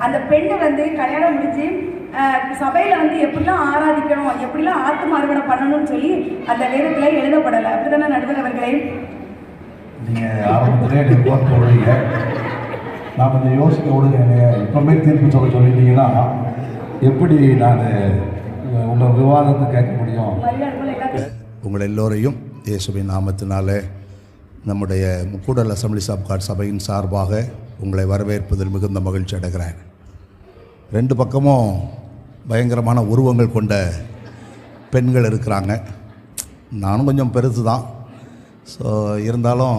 அந்த பெண்ணை வந்து கல்யாணம் முடிச்சு சபையில் வந்து எப்படிலாம் ஆராதிக்கணும், எப்படிலாம் ஆத்ம அறுவடை பண்ணணும்னு சொல்லி அந்த நேரத்தில் எழுதப்படலை. அப்படித்தானே நடுவர் அவர்களே? நீங்கள் ஆரம்பத்திலே போட்டு விடுங்க, நான் கொஞ்சம் யோசிக்க விடுங்க. இப்போமே தீர்ப்பு சொல்லிட்டீங்கன்னா எப்படி நான் உங்கள் விவாதத்தை கேட்க முடியும்? உங்கள் எல்லோரையும் இயேசுவின் நாமத்தினாலே நம்முடைய முக்கூடல் அசம்பிளிஸ் ஆஃப் காட் சபையின் சார்பாக உங்களை வரவேற்பதில் மிகுந்த மகிழ்ச்சி அடைகிறேன். ரெண்டு பக்கமும் பயங்கரமான உருவங்கள் கொண்ட பெண்கள் இருக்கிறாங்க. நானும் கொஞ்சம் பெருசு தான், ஸோ இருந்தாலும்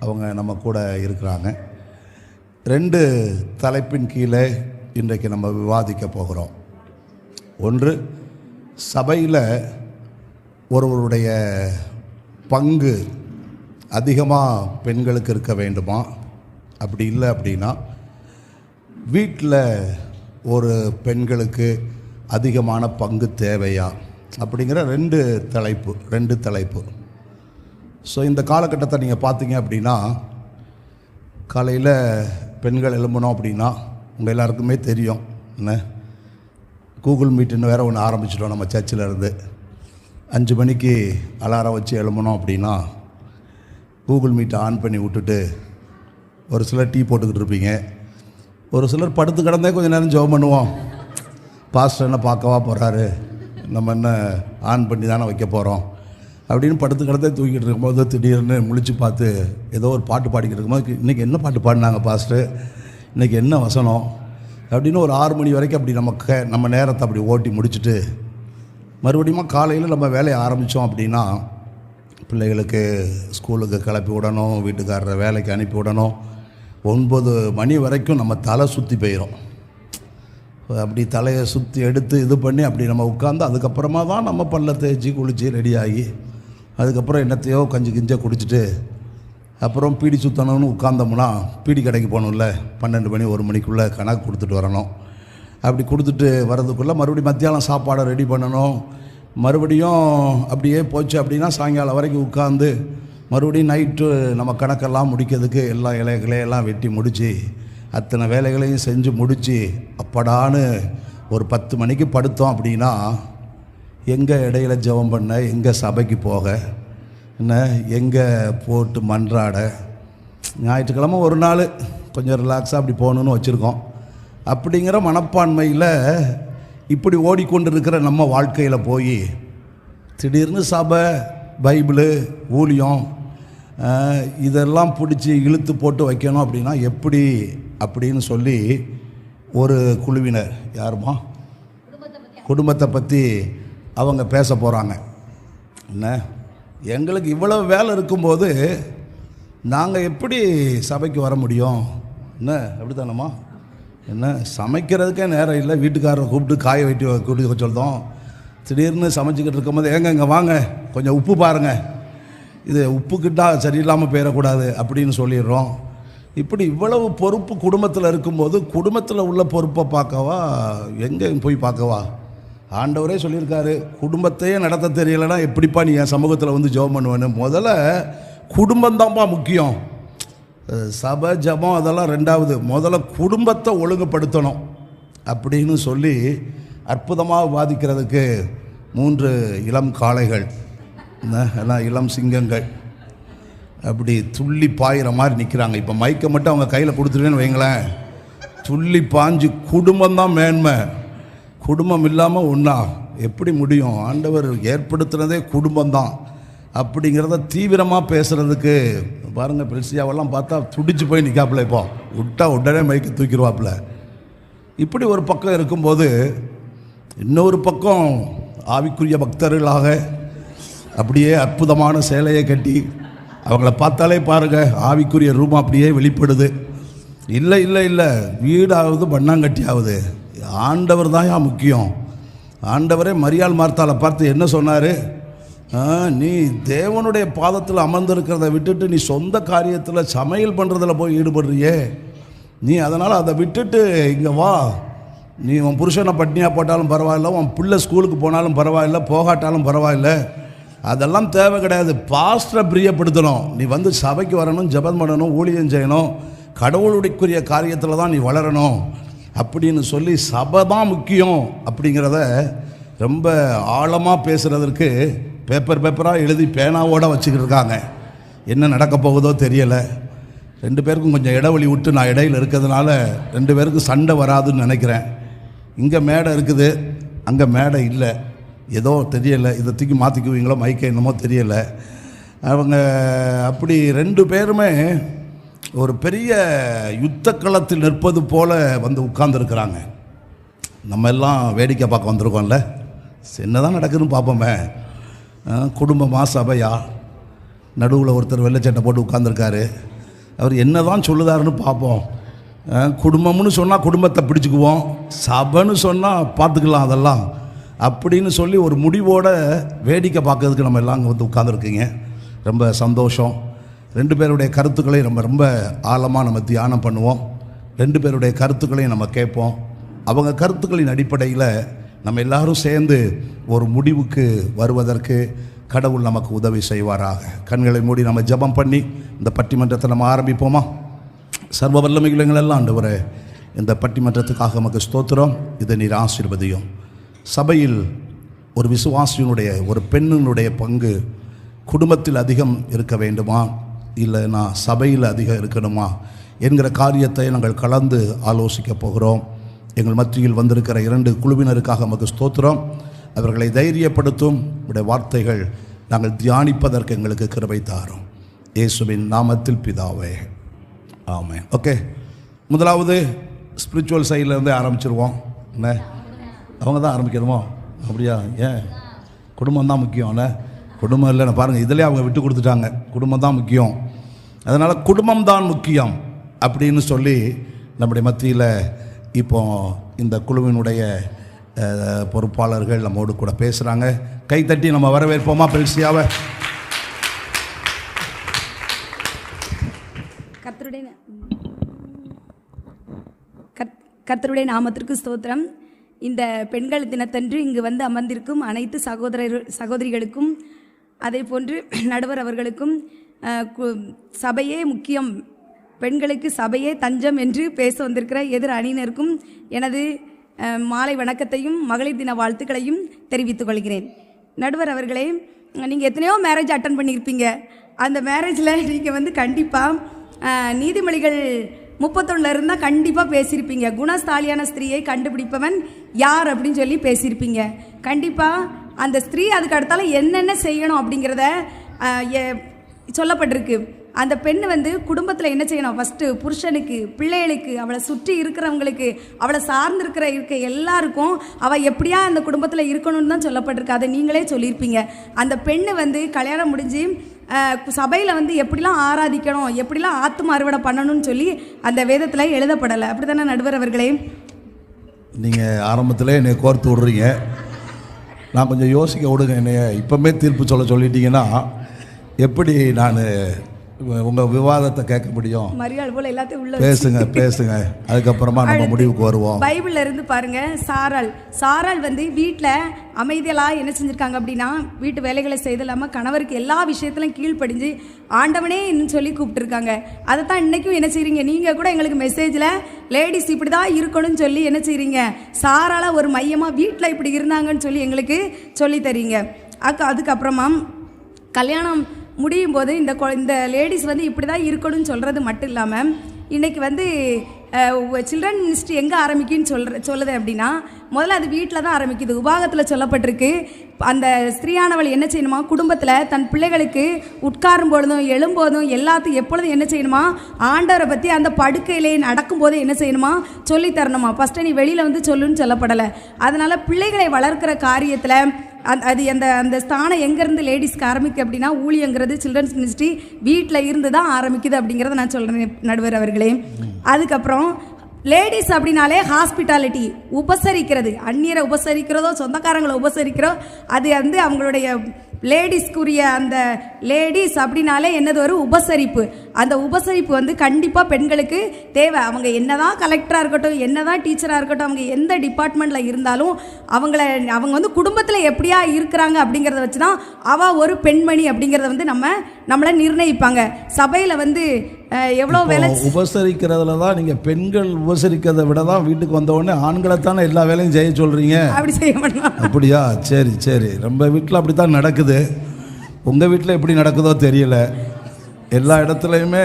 அவங்க நம்ம கூட இருக்கிறாங்க. ரெண்டு தலைப்பின் கீழே இன்றைக்கு நம்ம விவாதிக்க போகிறோம். ஒன்று, சபையில் ஒருவருடைய பங்கு அதிகமாக பெண்களுக்கு இருக்க வேண்டுமா, அப்படி இல்லை அப்படின்னா வீட்டில் ஒரு பெண்களுக்கு அதிகமான பங்கு தேவையா, அப்படிங்கிற ரெண்டு தலைப்பு. ஸோ இந்த காலகட்டத்தை நீங்கள் பார்த்தீங்க அப்படின்னா, காலையில் பெண்கள் எழும்பணும் அப்படின்னா உங்கள் எல்லாருக்குமே தெரியும் என்ன, கூகுள் மீட்டுன்னு வேறு ஒன்று ஆரம்பிச்சிட்டோம் நம்ம சர்ச்சில் இருந்து. 5 மணிக்கு அலாரம் வச்சு எழும்பணும் அப்படின்னா கூகுள் மீட்டை ஆன் பண்ணி விட்டுட்டு ஒரு சிலர் டீ போட்டுக்கிட்டு இருப்பீங்க, ஒரு சிலர் படுத்து கிடந்தே கொஞ்சம் நேரம் ஜெபம் பண்ணுவோம். பாஸ்டர் என்ன பார்க்கவா போகிறாரு, நம்ம என்ன ஆன் பண்ணி தானே வைக்க போகிறோம் அப்படின்னு படுத்து கிடந்தே தூக்கிட்டு இருக்கும்போது திடீர்னு முழிச்சு பார்த்து ஏதோ ஒரு பாட்டு பாடிக்கிட்டு இருக்கும்போது, இன்றைக்கி என்ன பாட்டு பாடினாங்க பாஸ்டர், இன்றைக்கி என்ன வசனம் அப்படின்னு ஒரு 6 மணி வரைக்கும் அப்படி நம்ம நேரத்தை அப்படி ஓட்டி முடிச்சுட்டு மறுபடியும் காலையில் நம்ம வேலையை ஆரம்பித்தோம் அப்படின்னா பிள்ளைகளுக்கு ஸ்கூலுக்கு கிளப்பி விடணும், வீட்டுக்காரரை வேலைக்கு அனுப்பி விடணும். 9 மணி வரைக்கும் நம்ம தலை சுற்றி போயிடும். அப்படி தலையை சுற்றி எடுத்து இது பண்ணி அப்படி நம்ம உட்காந்து அதுக்கப்புறமா தான் நம்ம பல்ல தேய்ச்சி குளித்து ரெடியாகி அதுக்கப்புறம் என்னத்தையோ கிஞ்ச குடிச்சிட்டு அப்புறம் பீடி சுற்றணும்னு உட்காந்தோம்னா பீடி கடைக்கு போகணும்ல, 12 மணி 1 மணிக்குள்ளே கணக்கு கொடுத்துட்டு வரணும். அப்படி கொடுத்துட்டு வர்றதுக்குள்ளே மறுபடியும் மத்தியானம் சாப்பாடை ரெடி பண்ணணும். மறுபடியும் அப்படியே போச்சு அப்படின்னா சாயங்காலம் வரைக்கும் உட்காந்து மறுபடியும் நைட்டு நம்ம கணக்கெல்லாம் முடிக்கிறதுக்கு எல்லா இலைகளையெல்லாம் வெட்டி முடித்து அத்தனை வேலைகளையும் செஞ்சு முடித்து அப்படான்னு ஒரு 10 மணிக்கு படுத்தோம் அப்படின்னா எங்கே இடையில ஜெபம் பண்ண, எங்கே சபைக்கு போக, என்ன எங்கே போட்டு மன்றாட. ஞாயிற்றுக்கிழமை ஒரு நாள் கொஞ்சம் ரிலாக்ஸாக அப்படி போகணுன்னு வச்சுருக்கோம். அப்படிங்கிற மனப்பான்மையில் இப்படி ஓடிக்கொண்டிருக்கிற நம்ம வாழ்க்கையில் போய் திடீர்னு சபை, பைபிளு, ஊழியம் இதெல்லாம் பிடிச்சி இழுத்து போட்டு வைக்கணும் அப்படின்னா எப்படி அப்படின்னு சொல்லி ஒரு குழுவினர், யாருமா, குடும்பத்தை பற்றி அவங்க பேச போகிறாங்க. என்ன, எங்களுக்கு இவ்வளவு வேலை இருக்கும்போது நாங்கள் எப்படி சபைக்கு வர முடியும், என்ன அப்படி தானம்மா, என்ன சமைக்கிறதுக்கே நேரம் இல்லை, வீட்டுக்காரரை கூப்பிட்டு காய வெட்டி கூப்பிட்டு சொல்லிட்டோம். திடீர்னு சமைச்சிக்கிட்டு இருக்கும்போது ஏங்க இங்கே வாங்க கொஞ்சம் உப்பு பாருங்கள், இது உப்புக்கிட்டா சரியில்லாமல் போயிடக்கூடாது அப்படின்னு சொல்லிடுறோம். இப்படி இவ்வளவு பொறுப்பு குடும்பத்தில் இருக்கும்போது குடும்பத்தில் உள்ள பொறுப்பை பார்க்கவா, எங்கே போய் பார்க்கவா? ஆண்டவரே சொல்லியிருக்காரு, குடும்பத்தையே நடத்த தெரியலைன்னா எப்படிப்பா நீ என் சமூகத்தில் வந்து ஜெபம் பண்ணுவேன்னு. முதல்ல குடும்பம்தான்ப்பா முக்கியம். சபை ஜபம் அதெல்லாம் ரெண்டாவது, முதல்ல குடும்பத்தை ஒழுங்குபடுத்தணும் அப்படின்னு சொல்லி அற்புதமாக வாதிக்கிறதுக்கு 3 இளம் காளைகள், எல்லாம் இளம் சிங்கங்கள் அப்படி துள்ளி பாயிற மாதிரி நிற்கிறாங்க. இப்போ மைக்கை மட்டும் அவங்க கையில் கொடுத்துருவேன்னு வைங்களேன், துள்ளி பாஞ்சு குடும்பம்தான் மேன்மை, குடும்பம் இல்லாமல் ஒன்றா எப்படி முடியும்? ஆண்டவர் ஏற்படுத்துனதே குடும்பம்தான் அப்படிங்கிறத தீவிரமாக பேசுகிறதுக்கு பாருங்கள். பெல்சியாவெல்லாம் பார்த்தா துடிச்சு போய் நிற்காப்புல, இப்போ விட்டா உடனே மைக்கு தூக்கிடுவாப்புல. இப்படி ஒரு பக்கம் இருக்கும்போது இன்னொரு பக்கம் ஆவிக்குரிய பக்தர்களாக அப்படியே அற்புதமான சேலையை கட்டி அவங்கள பார்த்தாலே பாருங்கள் ஆவிக்குரிய ரூபம் அப்படியே வெளிப்படுது. இல்லை இல்லை இல்லை, வீடாவது பண்ணாங்கட்டியாவது ஆண்டவர் தான் முக்கியம். ஆண்டவரே மரியாள் மார்த்தாளை பார்த்து என்ன சொன்னார், நீ தேவனுடைய பாதத்தில் அமர்ந்திருக்கிறத விட்டுட்டு நீ சொந்த காரியத்தில் சமையல் பண்ணுறதில் போய் ஈடுபடுறியே, நீ அதனால் அதை விட்டுட்டு இங்கே வா, நீ உன் புருஷனை பட்னியாக போட்டாலும் பரவாயில்ல, உன் பிள்ளை ஸ்கூலுக்கு போனாலும் பரவாயில்ல, போகாட்டாலும் பரவாயில்ல, அதெல்லாம் தேவை கிடையாது. பாஸ்டரை பிரியப்படுத்தணும், நீ வந்து சபைக்கு வரணும், ஜெபம் பண்ணணும், ஊழியம் செய்யணும், கடவுளுடைய காரியத்தில் தான் நீ வளரணும் அப்படின்னு சொல்லி சபை தான் முக்கியம் அப்படிங்கிறத ரொம்ப ஆழமாக பேசுகிறதற்கு பேப்பராக எழுதி பேனாவோடு வச்சுக்கிட்டு இருக்காங்க. என்ன நடக்க போகுதோ தெரியலை. 2 பேருக்கும் கொஞ்சம் இடைவெளி விட்டு நான் இடையில் இருக்கிறதுனால 2 பேருக்கும் சண்டை வராதுன்னு நினைக்கிறேன். இங்கே மேடை இருக்குது, அங்கே மேடை இல்லை, ஏதோ தெரியலை. இதை தூக்கி மாற்றிக்குவீங்களோ மைக்கை என்னமோ தெரியலை. அவங்க அப்படி 2 பேருமே ஒரு பெரிய யுத்த களத்தில் நிற்பது போல் வந்து உட்கார்ந்துருக்குறாங்க. நம்ம எல்லாம் வேடிக்கை பார்க்க வந்திருக்கோம்ல, என்ன தான் நடக்குதுன்னு பார்ப்போமே. குடும்பமா சபையா, நடுவில் ஒருத்தர் வெள்ளைச்சட்டை போட்டு உட்கார்ந்துருக்காரு. அவர் என்ன தான் சொல்லுதாருன்னு பார்ப்போம். குடும்பம்னு சொன்னால் குடும்பத்தை பிடிச்சிக்குவோம், சபைன்னு சொன்னால் பார்த்துக்கலாம் அதெல்லாம் அப்படின்னு சொல்லி ஒரு முடிவோடு வேடிக்கை பார்க்கறதுக்கு நம்ம எல்லாம் அங்கே வந்து உட்காந்துருக்கீங்க. ரொம்ப சந்தோஷம். 2 பேருடைய கருத்துக்களை ரொம்ப ஆழமாக நம்ம தியானம் பண்ணுவோம். 2 பேருடைய கருத்துக்களையும் நம்ம கேட்போம். அவங்க கருத்துக்களின் அடிப்படையில் நம்ம எல்லாரும் சேர்ந்து ஒரு முடிவுக்கு வருவதற்கு கடவுள் நமக்கு உதவி செய்வாராக. கண்களை மூடி நம்ம ஜெபம் பண்ணி இந்த பட்டிமன்றத்தை நம்ம ஆரம்பிப்போமா? சர்வ வல்லமைகள் எல்லாம் ஆண்டவரே, இந்த பட்டிமன்றத்துக்காக நமக்கு ஸ்தோத்திரம். இதை நீர் ஆசீர்வதியும். சபையில் ஒரு விசுவாசியினுடைய, ஒரு பெண்ணினுடைய பங்கு குடும்பத்தில் அதிகம் இருக்க வேண்டுமா, இல்லைனா சபையில் அதிகம் இருக்கணுமா என்கிற காரியத்தை நாங்கள் கலந்து ஆலோசிக்க போகிறோம். எங்கள் மத்தியில் வந்திருக்கிற 2 குழுவினருக்காக நமக்கு ஸ்தோத்திரம். அவர்களை தைரியப்படுத்தும் உடைய வார்த்தைகள் நாங்கள் தியானிப்பதற்கு எங்களுக்கு கிருபை தாரும். இயேசுவின் நாமத்தில் பிதாவே, ஆமென். ஓகே, முதலாவது ஸ்பிரிச்சுவல் சைட்லேருந்தே ஆரம்பிச்சிருவோம். என்ன, அவங்க தான் ஆரம்பிக்கணுமோ? அப்படியா? ஏன்? குடும்பம் தான் முக்கியம். என்ன, குடும்பம் இல்லைன்னு பாருங்கள், இதிலே அவங்க விட்டு கொடுத்துட்டாங்க. குடும்பம் தான் முக்கியம், அதனால் குடும்பம் தான் முக்கியம் அப்படின்னு சொல்லி நம்முடைய மத்தியில் இப்போ இந்த குழுவினுடைய பொறுப்பாளர்கள் நம்மோடு கூட பேசுகிறாங்க. கைத்தட்டி நம்ம வரவேற்போமா பெல்சியாவை? கர்த்தருடைய நாமத்திற்கு ஸ்தோத்திரம். இந்த பெண்கள் தினத்தன்று இங்கு வந்து அமர்ந்திருக்கும் அனைத்து சகோதரிகளுக்கும், அதே போன்று நடுவர் அவர்களுக்கும், சபையே முக்கியம், பெண்களுக்கு சபையே தஞ்சம் என்று பேச வந்திருக்கிற எதிர் அணியினருக்கும் எனது மாலை வணக்கத்தையும் மகளிர் தின வாழ்த்துக்களையும் தெரிவித்துக் கொள்கிறேன். நடுவர் அவர்களே, நீங்கள் எத்தனையோ மேரேஜ் அட்டன் பண்ணியிருப்பீங்க. அந்த மேரேஜில் நீங்கள் வந்து கண்டிப்பாக நீதிமொழிகள் 31 இருந்தால் கண்டிப்பாக பேசியிருப்பீங்க. குணஸ்தாலியான ஸ்திரீயை கண்டுபிடிப்பவன் யார் அப்படின்னு சொல்லி பேசியிருப்பீங்க. கண்டிப்பாக அந்த ஸ்திரீ அதுக்கு அடுத்தால என்னென்ன செய்யணும் அப்படிங்கிறத சொல்லப்பட்டிருக்கு. அந்த பெண் வந்து குடும்பத்தில் என்ன செய்யணும்? ஃபஸ்ட்டு புருஷனுக்கு, பிள்ளைகளுக்கு, அவளை சுற்றி இருக்கிறவங்களுக்கு, அவளை சார்ந்திருக்க எல்லாருக்கும் அவள் எப்படியா அந்த குடும்பத்தில் இருக்கணும்னு தான் சொல்லப்பட்டிருக்கு. அதை நீங்களே சொல்லியிருப்பீங்க. அந்த பெண்ணு வந்து கல்யாணம் முடிஞ்சு சபையில் வந்து எப்படிலாம் ஆராதிக்கணும், எப்படிலாம் ஆத்தும அறுவடை பண்ணணும்னு சொல்லி அந்த வேதத்தில் எழுதப்படலை. அப்படி தானே நடுவர் அவர்களே? நீங்கள் ஆரம்பத்தில் என்னை கோர்த்து விடுறீங்க. நான் கொஞ்சம் யோசிக்க விடுங்க. என்னைய இப்போமே தீர்ப்பு சொல்லிட்டீங்கன்னா எப்படி நான் உங்கள் விவாதத்தை கேட்க முடியும்? மரியாதை போல எல்லாத்தையும் உள்ள பேசுங்க. அதுக்கப்புறமா நம்ம முடிவுக்கு வருவோம். பைபிள்ல இருந்து பாருங்க. சாராள் வந்து வீட்டில் அமைதியெல்லாம் என்ன செஞ்சுருக்காங்க அப்படின்னா, வீட்டு வேலைகளை செய்தலாமல் கணவருக்கு எல்லா விஷயத்திலும் கீழ்ப்படிஞ்சு ஆண்டவனே சொல்லி கூப்பிட்டுருக்காங்க. அதை தான் இன்றைக்கும் என்ன செய்கிறீங்க? நீங்கள் கூட எங்களுக்கு மெசேஜில் லேடிஸ் இப்படி தான் இருக்கணும்னு சொல்லி என்ன செய்கிறீங்க? சாராள ஒரு மையமாக வீட்டில் இப்படி இருந்தாங்கன்னு சொல்லி எங்களுக்கு சொல்லி தரீங்க. அதுக்கப்புறமா கல்யாணம் முடியும் போது இந்த லேடிஸ் வந்து இப்படி தான் இருக்கணும்னு சொல்கிறது மட்டும் இல்லாமல் இன்றைக்கி வந்து சில்ட்ரன் மினிஸ்ட்ரி எங்கே ஆரம்பிக்குன்னு சொல்லுது அப்படின்னா, முதல்ல அது வீட்டில் தான் ஆரம்பிக்குது. உபாகத்தில் சொல்லப்பட்டிருக்கு, அந்த ஸ்திரீயானவள் என்ன செய்யணுமா? குடும்பத்தில் தன் பிள்ளைகளுக்கு உட்காரும் பொழுதும் எழும்போதும் எல்லாத்தையும் எப்பொழுதும் என்ன செய்யணுமா? ஆண்டவரை பற்றி அந்த படுக்கையிலே நடக்கும்போது என்ன செய்யணுமா? சொல்லித்தரணுமா. ஃபஸ்ட்டு நீ வெளியில் வந்து சொல்லுன்னு சொல்லப்படலை. அதனால் பிள்ளைகளை வளர்க்குற காரியத்தில் அந்த ஸ்தானம் எங்கேருந்து லேடிஸ்க்கு ஆரம்பிக்கு அப்படின்னா, ஊழியங்கிறது சில்ட்ரன்ஸ் மினிஸ்ட்ரி வீட்டில் இருந்து தான் ஆரம்பிக்குது அப்படிங்கிறத நான் சொல்கிறேன் நடுவர் அவர்களே. அதுக்கப்புறம் லேடிஸ் அப்படின்னாலே ஹாஸ்பிட்டாலிட்டி, உபசரிக்கிறது, அந்நியரை உபசரிக்கிறதோ சொந்தக்காரங்களை உபசரிக்கிறோ, அது வந்து அவங்களுடைய லேடிஸ்க்குரிய அந்த லேடிஸ் அப்படின்னாலே என்னது ஒரு உபசரிப்பு. அந்த உபசரிப்பு வந்து கண்டிப்பாக பெண்களுக்கு தேவை. அவங்க என்னதான் கலெக்டராக இருக்கட்டும், என்னதான் டீச்சராக இருக்கட்டும், அவங்க எந்த டிபார்ட்மெண்ட்டில் இருந்தாலும் அவங்க வந்து குடும்பத்தில் எப்படியா இருக்கிறாங்க அப்படிங்கிறத வச்சு தான் அவள் ஒரு பெண்மணி அப்படிங்கிறத வந்து நம்மளை நிர்ணயிப்பாங்க. சபையில் வந்து எவ்வளோ வேலை உபசரிக்கிறதுல தான் நீங்கள் பெண்கள் உபசரிக்கிறத விட தான் வீட்டுக்கு வந்த உடனே ஆண்களை தானே எல்லா வேலையும் செய்ய சொல்கிறீங்க. அப்படி செய்ய மாட்டோம். அப்படியா? சரி சரி. நம்ம வீட்டில் அப்படி தான் நடக்குது. உங்கள் வீட்டில் எப்படி நடக்குதோ தெரியல. எல்லா இடத்துலையுமே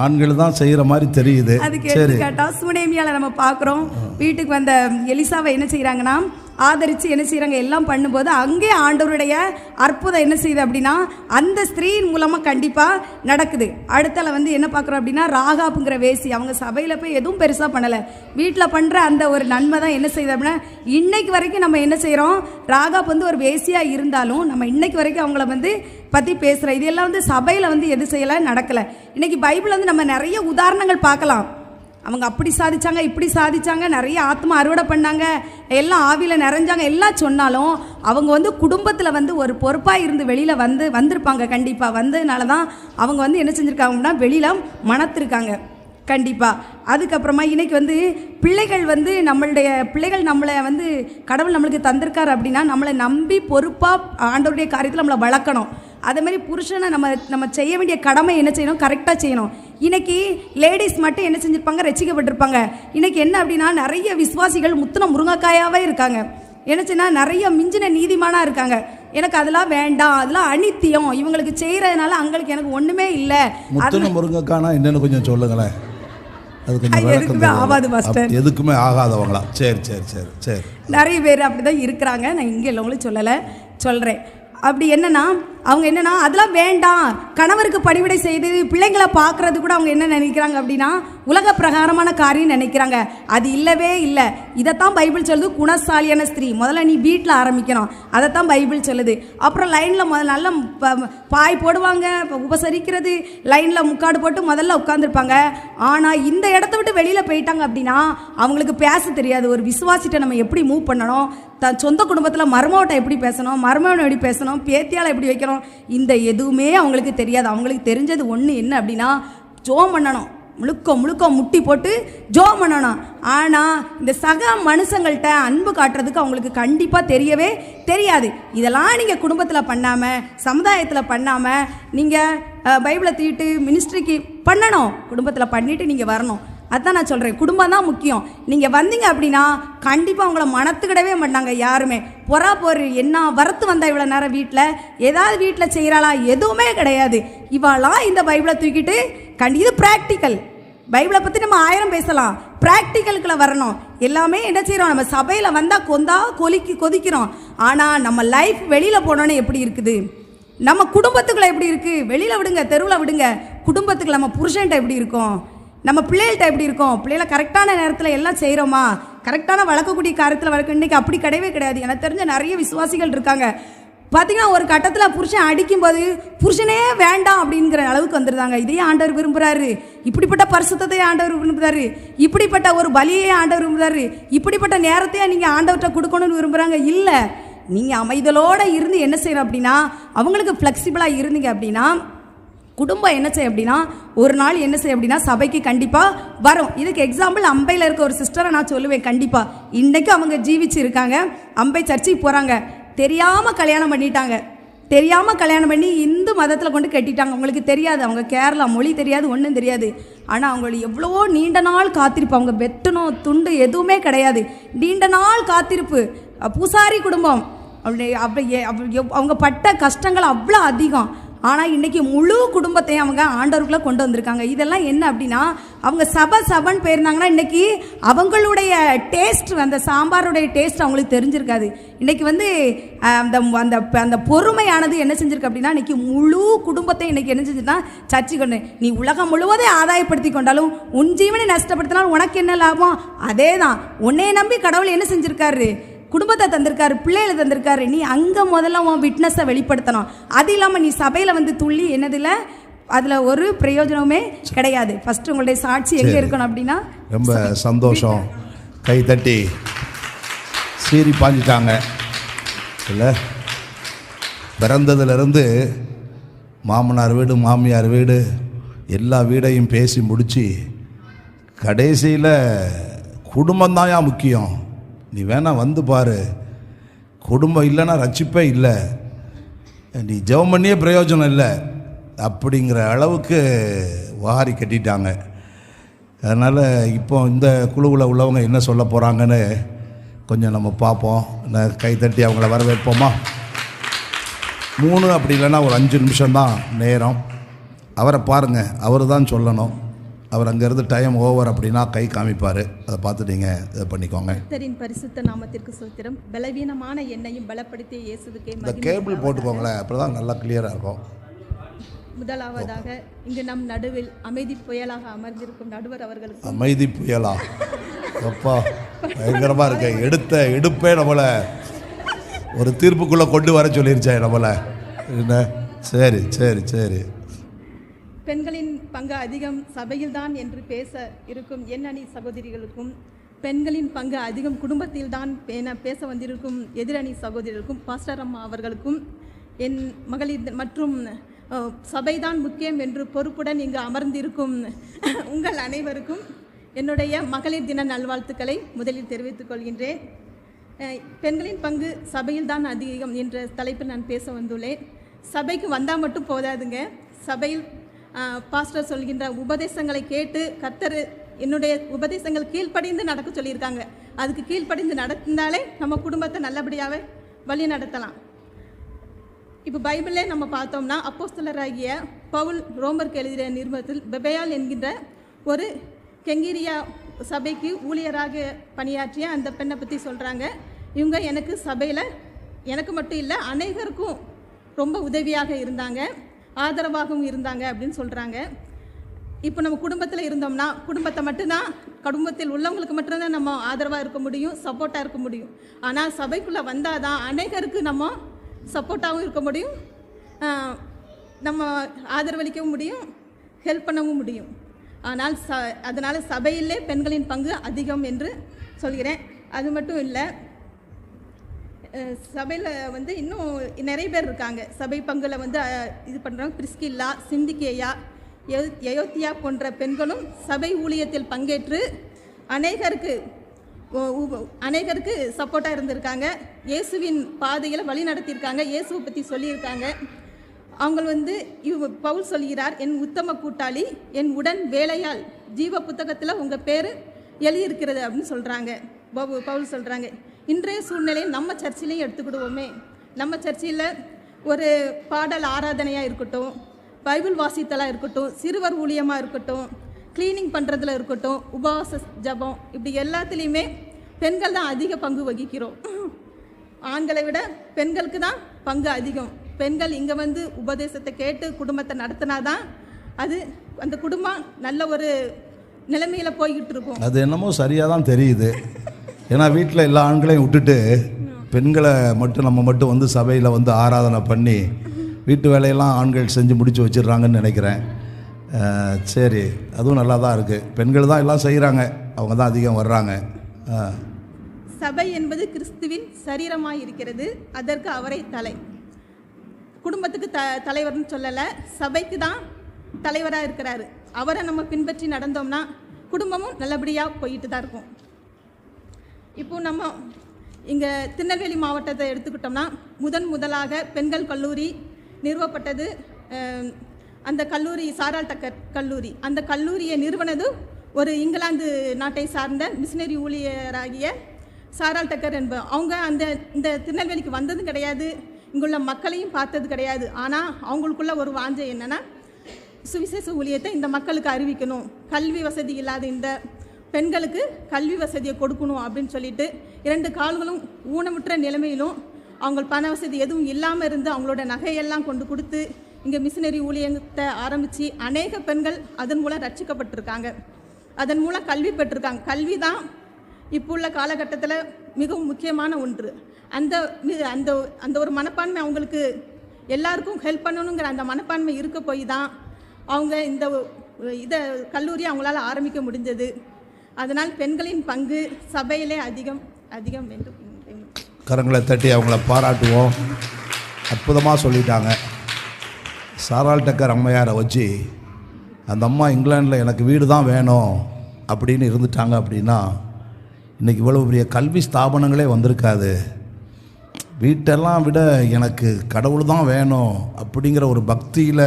ஆண்கள் தான் செய்கிற மாதிரி தெரியுது. அதுக்கு எடுத்துக்காட்டா சுனேமியால நம்ம பார்க்குறோம். வீட்டுக்கு வந்த எலிசாவை என்ன செய்கிறாங்கன்னா ஆதரித்து என்ன செய்கிறாங்க எல்லாம் பண்ணும்போது அங்கே ஆண்டவருடைய அற்புதம் என்ன செய்யுது அப்படின்னா அந்த ஸ்திரீயின் மூலமாக கண்டிப்பாக நடக்குது. அடுத்தல வந்து என்ன பார்க்குறோம் அப்படின்னா ராகாப்புங்கிற வேசி, அவங்க சபையில் போய் எதுவும் பெருசாக பண்ணலை, வீட்டில் பண்ணுற அந்த ஒரு நன்மை தான் என்ன செய்யுது அப்படின்னா இன்னைக்கு வரைக்கும் நம்ம என்ன செய்கிறோம், ராகாப் வந்து ஒரு வேசியாக இருந்தாலும் நம்ம இன்னைக்கு வரைக்கும் அவங்கள வந்து பற்றி பேசுகிறோம். இதெல்லாம் வந்து சபையில் வந்து எது செய்யலை, நடக்கலை. இன்னைக்கு பைபிள் வந்து நம்ம நிறைய உதாரணங்கள் பார்க்கலாம். அவங்க அப்படி சாதிச்சாங்க, இப்படி சாதிச்சாங்க, நிறைய ஆத்மா அறுவடை பண்ணாங்க, எல்லாம் ஆவியில் நிறைஞ்சாங்க, எல்லாம் சொன்னாலும் அவங்க வந்து குடும்பத்தில் வந்து ஒரு பொறுப்பாக இருந்து வெளியில் வந்திருப்பாங்க. கண்டிப்பாக வந்ததுனால தான் அவங்க வந்து என்ன செஞ்சுருக்காங்கன்னா வெளியில் மணத்திருக்காங்க கண்டிப்பாக. அதுக்கப்புறமா இன்னைக்கு வந்து பிள்ளைகள் வந்து பிள்ளைகள் நம்மளை வந்து கடவுள் நம்மளுக்கு தந்திருக்காரு அப்படின்னா நம்மளை நம்பி பொறுப்பாக ஆண்டவருடைய காரியத்தில் நம்மளை வளர்க்கணும். அதே மாதிரி புருஷனை நம்ம செய்ய வேண்டிய கடமை என்ன செய்யணும், கரெக்டாக செய்யணும். இன்னைக்கு லேடிஸ் மட்டும் என்ன செஞ்சுருப்பாங்க, ரசிக்கப்பட்டிருப்பாங்க. இன்னைக்கு என்ன அப்படின்னா நிறைய விசுவாசிகள் முத்துன முருங்கைக்காயாவே இருக்காங்க. என்ன செய்யணும், நிறைய மிஞ்சின நீதிமானாக இருக்காங்க. எனக்கு அதெல்லாம் வேண்டாம், அதெல்லாம் அனித்தியம், இவங்களுக்கு செய்கிறதுனால அவங்களுக்கு எனக்கு ஒன்றுமே இல்லை. முத்துன முருங்கைக்கானா என்னன்னு கொஞ்சம் சொல்லுங்களேன். எதுக்குமே ஆகாது மாஸ்டர், எதுக்குமே ஆகாதவங்களா? சரி சரி சரி சரி. நிறைய பேர் அப்படிதான் இருக்கிறாங்க. நான் இங்கே இல்லவங்களும் சொல்லலை, சொல்கிறேன். அப்படி என்னன்னா அவங்க என்னன்னா அதெல்லாம் வேண்டாம், கணவருக்கு பணிவிடை செய்து பிள்ளைங்களை பார்க்கறது கூட அவங்க என்ன நினைக்கிறாங்க அப்படின்னா உலக பிரகாரமான காரியம் நினைக்கிறாங்க. அது இல்லவே இல்லை. இதைத்தான் பைபிள் சொல்லுது, குணசாலியான ஸ்திரீ முதல்ல நீ வீட்டில் ஆரம்பிக்கணும், அதைத்தான் பைபிள் சொல்லுது. அப்புறம் லைனில் நல்ல பாய் போடுவாங்க, உபசரிக்கிறது, லைனில் முக்காடு போட்டு முதல்ல உட்காந்துருப்பாங்க. ஆனால் இந்த இடத்த விட்டு வெளியில் போயிட்டாங்க அப்படின்னா அவங்களுக்கு பேச தெரியாது. ஒரு விசுவாசிட்ட நம்ம எப்படி மூவ் பண்ணணும், தன் சொந்த குடும்பத்தில் மருமவட்டை எப்படி பேசணும், மருமவனை எப்படி பேசணும், பேத்தியால் எப்படி வைக்கணும், இந்த எதுவுமே அவங்களுக்கு தெரியாது. அவங்களுக்கு தெரிஞ்சது ஒன்று என்ன அப்படின்னா ஜோம் பண்ணணும், முழுக்க முட்டி போட்டு ஜோம் பண்ணணும். ஆனால் இந்த சக மனுஷங்கள்கிட்ட அன்பு காட்டுறதுக்கு அவங்களுக்கு கண்டிப்பாக தெரியவே தெரியாது. இதெல்லாம் நீங்கள் குடும்பத்தில் பண்ணாமல், சமுதாயத்தில் பண்ணாமல், நீங்கள் பைபிளை தீட்டு மினிஸ்ட்ரிக்கு பண்ணணும், குடும்பத்தில் பண்ணிவிட்டு நீங்கள் வரணும். அதுதான் நான் சொல்கிறேன், குடும்பம் தான் முக்கியம். நீங்கள் வந்தீங்க அப்படின்னா கண்டிப்பாக அவங்கள மனத்துக்கிடவே மாட்டாங்க யாருமே. பொறாப்போர் என்ன வரத்து வந்தா இவ்வளோ நேரம் வீட்டில் ஏதாவது வீட்டில் செய்கிறாளா, எதுவுமே கிடையாது. இவாளாம் இந்த பைபிளை தூக்கிட்டு இது ப்ராக்டிக்கல். பைபிளை பற்றி நம்ம 1000 பேசலாம், ப்ராக்டிக்கலுக்குள்ள வரணும். எல்லாமே என்ன செய்கிறோம், நம்ம சபையில் வந்தால் கொதிக்கிறோம். ஆனால் நம்ம லைஃப் வெளியில் போனோன்னே எப்படி இருக்குது, நம்ம குடும்பத்துக்குள்ளே எப்படி இருக்குது, வெளியில் விடுங்க, தெருவில் விடுங்க, குடும்பத்துக்குள்ள நம்ம புருஷன்ட்ட எப்படி இருக்கோம், நம்ம பிள்ளைகள்கிட்ட எப்படி இருக்கோம், பிள்ளைகளை கரெக்டான நேரத்தில் எல்லாம் செய்கிறோமா, கரெக்டான வளர்க்கக்கூடிய காரியத்தில் வளர்க்க. இன்றைக்கி அப்படி கிடையவே கிடையாது. எனக்கு தெரிஞ்ச நிறைய விசுவாசிகள் இருக்காங்க. பார்த்தீங்கன்னா ஒரு கட்டத்தில் புருஷன் அடிக்கும்போது புருஷனே வேண்டாம் அப்படிங்கிற அளவுக்கு வந்துருந்தாங்க. இதையே ஆண்டவர் விரும்புகிறாரு, இப்படிப்பட்ட பரிசுத்தத்தையே ஆண்டவர் விரும்புகிறாரு, இப்படிப்பட்ட ஒரு பலியே ஆண்டவர் விரும்புகிறாரு, இப்படிப்பட்ட நேரத்தையே நீங்கள் ஆண்டவர்கிட்ட கொடுக்கணும்னு விரும்புகிறாங்க. இல்லை, நீங்கள் அமைதலோடு இருந்து என்ன செய்யணும் அப்படின்னா அவங்களுக்கு ஃப்ளெக்சிபிளாக இருந்தீங்க அப்படின்னா குடும்பம் என்ன செய்ய அப்படின்னா ஒரு நாள் என்ன செய்ய அப்படின்னா சபைக்கு கண்டிப்பாக வரும். இதுக்கு எக்ஸாம்பிள் அம்பையில் இருக்க ஒரு சிஸ்டரை நான் சொல்லுவேன். கண்டிப்பாக இன்றைக்கும் அவங்க ஜீவிச்சு இருக்காங்க, அம்பை சர்ச்சுக்கு போகிறாங்க. தெரியாமல் கல்யாணம் பண்ணிட்டாங்க, தெரியாமல் கல்யாணம் பண்ணி இந்து மதத்தில் கொண்டு கட்டிட்டாங்க. அவங்களுக்கு தெரியாது, அவங்க கேரளா மொழி தெரியாது, ஒன்றும் தெரியாது. ஆனால் அவங்களுக்கு எவ்வளவோ நீண்ட நாள் காத்திருப்பு, அவங்க வெட்டணும் துண்டு எதுவுமே கிடையாது, நீண்ட நாள் காத்திருப்பு. பூசாரி குடும்பம், அவங்க பட்ட கஷ்டங்கள் அவ்வளோ அதிகம். ஆனால் இன்றைக்கி முழு குடும்பத்தையும் அவங்க ஆண்டவருக்குள்ளே கொண்டு வந்திருக்காங்க. இதெல்லாம் என்ன அப்படின்னா அவங்க சபைன்னு போயிருந்தாங்கன்னா இன்றைக்கி அவங்களுடைய டேஸ்ட், அந்த சாம்பாருடைய டேஸ்ட் அவங்களுக்கு தெரிஞ்சிருக்காது. இன்றைக்கி வந்து அந்த பொறுமையானது என்ன செஞ்சிருக்கு அப்படின்னா இன்றைக்கி முழு குடும்பத்தையும் இன்றைக்கி என்ன செஞ்சுன்னா சர்ச்சை கொண்டு, நீ உலகம் முழுவதும் ஆதாயப்படுத்தி கொண்டாலும் உன் ஜீவனை நஷ்டப்படுத்தினாலும் உனக்கு என்ன லாபம்? அதே தான், உன்னையை நம்பி கடவுள் என்ன செஞ்சுருக்காரு, குடும்பத்தை தந்திருக்காரு, பிள்ளைகளை தந்திருக்காரு. நீ அங்கே முதல்ல உன் விட்னஸை வெளிப்படுத்தணும். அது இல்லாமல் நீ சபையில் வந்து துள்ளி என்னதில்லை, அதில் ஒரு பிரயோஜனமே கிடையாது. ஃபஸ்ட்டு உங்களுடைய சாட்சி எங்கே இருக்கணும் அப்படின்னா. ரொம்ப சந்தோஷம், கை தட்டி சீறி பாஞ்சிட்டாங்க. இல்லை, பிறந்ததுலேருந்து மாமனார் வீடு மாமியார் வீடு எல்லா வீடையும் பேசி முடித்து கடைசியில் குடும்பம்தான் ஏன் முக்கியம், நீ வேணா வந்து பாரு, குடும்பம் இல்லைன்னா ரட்சிப்பே இல்லை, நீ ஜெபம் பண்ணியே பிரயோஜனம் இல்லை அப்படிங்கிற அளவுக்கு வாரி கட்டிட்டாங்க. அதனால் இப்போ இந்த குழுவில் உள்ளவங்க என்ன சொல்ல போகிறாங்கன்னு கொஞ்சம் நம்ம பார்ப்போம். கை தட்டி அவங்கள வரவேற்போமா? 3 அப்படி இல்லைன்னா ஒரு 5 நிமிஷம்தான் நேரம். அவரை பாருங்கள், அவர் தான் சொல்லணும். அவர் அங்கேருந்து டைம் ஓவர் அப்படின்னா கை காமிப்பார். அதை பார்த்து நீங்கள் இதை பண்ணிக்கோங்க. கர்த்தரின் பரிசுத்த நாமத்திற்கு ஸ்தோத்திரம். பலவீனமான என்னையும் பலப்படுத்திய இயேசுவுக்கே இந்த கேபிள் போட்டுக்கோங்களேன், அப்போ தான் நல்லா கிளியராக இருக்கும். முதலாவதாக இங்கு நம் நடுவில் அமைதி புயலாக அமர்ந்திருக்கும் நடுவர் அவர்களுக்கு அமைதி புயலா? அப்பா பயங்கரமாக இருக்க. எடுப்பே நம்மளை ஒரு தீர்ப்புக்குள்ளே கொண்டு வர சொல்லிருச்சா நம்மளை. என்ன? சரி சரி சரி. பெண்களின் பங்கு அதிகம் சபையில்தான் என்று பேச இருக்கும் என் அணி சகோதரிகளுக்கும், பெண்களின் பங்கு அதிகம் குடும்பத்தில்தான் பேச வந்திருக்கும் எதிரணி சகோதரிகளுக்கும், பாஸ்டர் அம்மா அவர்களுக்கும், என் மகளிர் மற்றும் சபைதான் முக்கியம் என்று பொறுப்புடன் இங்கு அமர்ந்திருக்கும் உங்கள் அனைவருக்கும் என்னுடைய மகளிர் தின நல்வாழ்த்துக்களை முதலில் தெரிவித்துக் கொள்கின்றேன். பெண்களின் பங்கு சபையில்தான் அதிகம் என்ற தலைப்பில் நான் பேச வந்துள்ளேன். சபைக்கு வந்தால் மட்டும் போதாதுங்க. சபையில் பாஸ்டர் சொல்கின்ற உபதேசங்களை கேட்டு கர்த்தர் என்னுடைய உபதேசங்கள் கீழ்ப்படிந்து நடக்க சொல்லியிருக்காங்க. அதுக்கு கீழ்ப்படிந்து நடத்தினாலே நம்ம குடும்பத்தை நல்லபடியாகவே வழி நடத்தலாம். இப்போ பைபிளே நம்ம பார்த்தோம்னா அப்போஸ்தலராகிய பவுல் ரோமருக்கு எழுதிய நிருபத்தில் பெபேயாள் என்கின்ற ஒரு கெங்கிரியா சபைக்கு ஊழியராக பணியாற்றிய அந்த பெண்ணை பற்றி சொல்கிறாங்க. இவங்க எனக்கு சபையில் எனக்கு மட்டும் இல்லை அநேகருக்கும் ரொம்ப உதவியாக இருந்தாங்க, ஆதரவாகவும் இருந்தாங்க அப்படின்னு சொல்கிறாங்க. இப்போ நம்ம குடும்பத்தில் இருந்தோம்னா குடும்பத்தை மட்டும்தான், குடும்பத்தில் உள்ளவங்களுக்கு மட்டும்தான் நம்ம ஆதரவாக இருக்க முடியும், சப்போர்ட்டாக இருக்க முடியும். ஆனால் சபைக்குள்ளே வந்தால் தான் அநேகருக்கு நம்ம சப்போர்ட்டாகவும் இருக்க முடியும், நம்ம ஆதரவளிக்கவும் முடியும், ஹெல்ப் பண்ணவும் முடியும். ஆனால் அதனால் சபையிலே பெண்களின் பங்கு அதிகம் என்று சொல்கிறேன். அது மட்டும் இல்லை, சபையில் இன்னும் நிறைய பேர் இருக்காங்க. சபை பங்கில் இது பண்ணுறாங்க. பிரிஸ்கில்லா, சிந்திகேயா, யயோத்தியா போன்ற பெண்களும் சபை ஊழியத்தில் பங்கேற்று அநேகருக்கு சப்போர்ட்டாக இருந்திருக்காங்க. இயேசுவின் பாதையில் வழி நடத்தியிருக்காங்க, இயேசுவை பற்றி சொல்லியிருக்காங்க. அவங்க பவுல் சொல்கிறார், என் உத்தம கூட்டாளி, என் உடன் வேலையால் ஜீவ புத்தகத்தில் உங்கள் பேர் எழுதியிருக்கிறது அப்படின்னு சொல்கிறாங்க. பவுல் சொல்கிறாங்க. இன்றைய சூழ்நிலையை நம்ம சர்ச்சிலையும் எடுத்துக்கிடுவோமே. நம்ம சர்ச்சில் ஒரு பாடல் ஆராதனையாக இருக்கட்டும், பைபிள் வாசித்தலாக இருக்கட்டும், சிறுவர் ஊழியமாக இருக்கட்டும், க்ளீனிங் பண்ணுறதுல இருக்கட்டும், உபவாச ஜபம், இப்படி எல்லாத்துலேயுமே பெண்கள் தான் அதிக பங்கு வகிக்கிறோம். ஆண்களை விட பெண்களுக்கு தான் பங்கு அதிகம். பெண்கள் இங்கே உபதேசத்தை கேட்டு குடும்பத்தை நடத்தினாதான் அது அந்த குடும்பம் நல்ல ஒரு நிலைமையில் போய்கிட்டு இருக்கும். அது என்னமோ சரியாக தான் தெரியுது. ஏன்னா வீட்டில் எல்லா ஆண்களையும் விட்டுட்டு பெண்களை மட்டும் நம்ம மட்டும் சபையில் ஆராதனை பண்ணி வீட்டு வேலையெல்லாம் ஆண்கள் செஞ்சு முடித்து வச்சிடுறாங்கன்னு நினைக்கிறேன். சரி, அதுவும் நல்லா தான் இருக்குது. பெண்கள் தான் எல்லாம் செய்கிறாங்க, அவங்க தான் அதிகம் வர்றாங்க. சபை என்பது கிறிஸ்துவின் சரீரமாக இருக்கிறது, அதற்கு அவரை தலை. குடும்பத்துக்கு தலைவர்னு சொல்லலை, சபைக்கு தான் தலைவராக இருக்கிறாரு. அவரை நம்ம பின்பற்றி நடந்தோம்னா குடும்பமும் நல்லபடியாக போயிட்டு தான் இருக்கும். இப்போ நம்ம இங்கே திருநெல்வேலி மாவட்டத்தை எடுத்துக்கிட்டோம்னா முதலாக பெண்கள் கல்லூரி நிறுவப்பட்டது. அந்த கல்லூரி சாரால் டக்கர் கல்லூரி. அந்த கல்லூரியை நிறுவனது ஒரு இங்கிலாந்து நாட்டை சார்ந்த மிஷினரி ஊழியராகிய சாரால் டக்கர் என்பவர். அவங்க இந்த திருநெல்வேலிக்கு வந்ததும் கிடையாது, இங்குள்ள மக்களையும் பார்த்தது கிடையாது. ஆனால் அவங்களுக்குள்ள ஒரு வாஞ்சை என்னென்னா, சுவிசேஷ ஊழியத்தை இந்த மக்களுக்கு அறிவிக்கணும், கல்வி வசதி இல்லாத இந்த பெண்களுக்கு கல்வி வசதியை கொடுக்கணும் அப்படின்னு சொல்லிட்டு 2 கால்களும் ஊனமுற்ற நிலைமையிலும் அவங்க பண வசதி எதுவும் இல்லாமல் இருந்து அவங்களோட நகையெல்லாம் கொண்டு கொடுத்து இங்கே மிஷினரி ஊழியத்தை ஆரம்பித்து அநேக பெண்கள் அதன் மூலம் ரட்சிக்கப்பட்டிருக்காங்க, அதன் மூலம் கல்வி பெற்றிருக்காங்க. கல்வி தான் இப்போ உள்ள காலகட்டத்தில் மிகவும் முக்கியமான ஒன்று. அந்த அந்த அந்த ஒரு மனப்பான்மை அவங்களுக்கு எல்லாருக்கும் ஹெல்ப் பண்ணணுங்கிற அந்த மனப்பான்மை இருக்க போய் தான் அவங்க இதை கல்லூரியை அவங்களால ஆரம்பிக்க முடிஞ்சது. அதனால் பெண்களின் பங்கு சபையிலே அதிகம் அதிகம் என்று கரங்களை தட்டி அவங்கள பாராட்டுவோம். அற்புதமாக சொல்லிட்டாங்க. சாரால் டக்கர் அம்மையாரை வச்சு அந்த அம்மா இங்கிலாண்டில் எனக்கு வீடு தான் வேணும் அப்படின்னு இருந்துட்டாங்க அப்படின்னா இன்றைக்கி இவ்வளோ பெரிய கல்வி ஸ்தாபனங்களே வந்திருக்காது. வீட்டெல்லாம் விட எனக்கு கடவுள் தான் வேணும் அப்படிங்கிற ஒரு பக்தியில்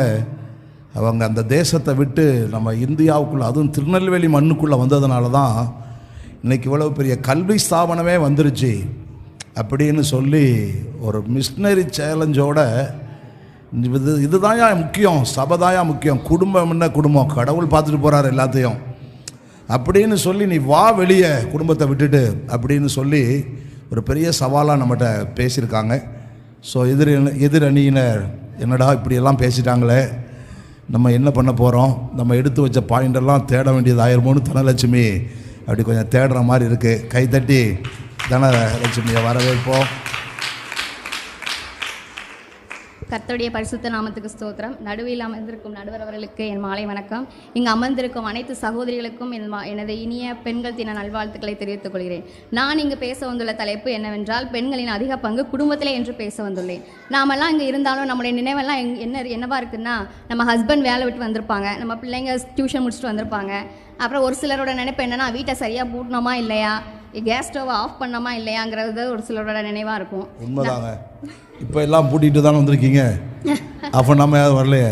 அவங்க அந்த தேசத்தை விட்டு நம்ம இந்தியாவுக்குள்ளே, அதுவும் திருநெல்வேலி மண்ணுக்குள்ளே வந்ததுனால தான் இன்றைக்கி இவ்வளவு பெரிய கல்வி ஸ்தாபனமே வந்துருச்சு அப்படின்னு சொல்லி ஒரு மிஷினரி சேலஞ்சோட இதுதாயா முக்கியம், சபைதாயா முக்கியம், குடும்பம் என்ன குடும்பம், கடவுள் பார்த்துட்டு போகிறார் எல்லாத்தையும் அப்படின்னு சொல்லி நீ வா வெளியே குடும்பத்தை விட்டுட்டு அப்படின்னு சொல்லி ஒரு பெரிய சவாலாக நம்மகிட்ட பேசியிருக்காங்க. ஸோ எதிரணியினர் என்னடா இப்படியெல்லாம் பேசிட்டாங்களே, நம்ம என்ன பண்ண போகிறோம், நம்ம எடுத்து வச்ச பாயிண்டெல்லாம் தேட வேண்டியது ஆயிருமோன்னு தனலட்சுமி அப்படி கொஞ்சம் தேடுற மாதிரி இருக்குது. கைத்தட்டி தனலட்சுமியை வரவேற்போம். கர்த்தருடைய பரிசுத்த நாமத்துக்கு ஸ்தோத்திரம். நடுவில் அமர்ந்திருக்கும் நடுவர் அவர்களுக்கு என் மாலை வணக்கம். இங்கு அமர்ந்திருக்கும் அனைத்து சகோதரிகளுக்கும் எனது இனிய பெண்கள் தின நல்வாழ்த்துக்களை தெரிவித்துக் கொள்கிறேன். நான் இங்கு பேச வந்துள்ள தலைப்பு என்னவென்றால், பெண்களின் அதிக பங்கு குடும்பத்திலே என்று பேச வந்துள்ளேன். நாமெல்லாம் இங்கே இருந்தாலும் நம்முடைய நினைவெல்லாம் என்னவா இருக்குன்னா, நம்ம ஹஸ்பண்ட் வேலை விட்டு வந்திருப்பாங்க, நம்ம பிள்ளைங்க டியூஷன் முடிச்சுட்டு வந்திருப்பாங்க. அப்புறம் ஒரு சிலரோட நினைப்பு என்னென்னா, வீட்டை சரியாக பூட்டினோமா இல்லையா, கேஸ் ஸ்டவ் ஆஃப் பண்ணோமா இல்லையாங்கிறது ஒரு சிலரோட நினைவாக இருக்கும். உண்மைதாங்க. இப்போ எல்லாம் பூட்டிகிட்டு தானே வந்திருக்கீங்க, அப்போ நம்ம யாரும் வரலையே,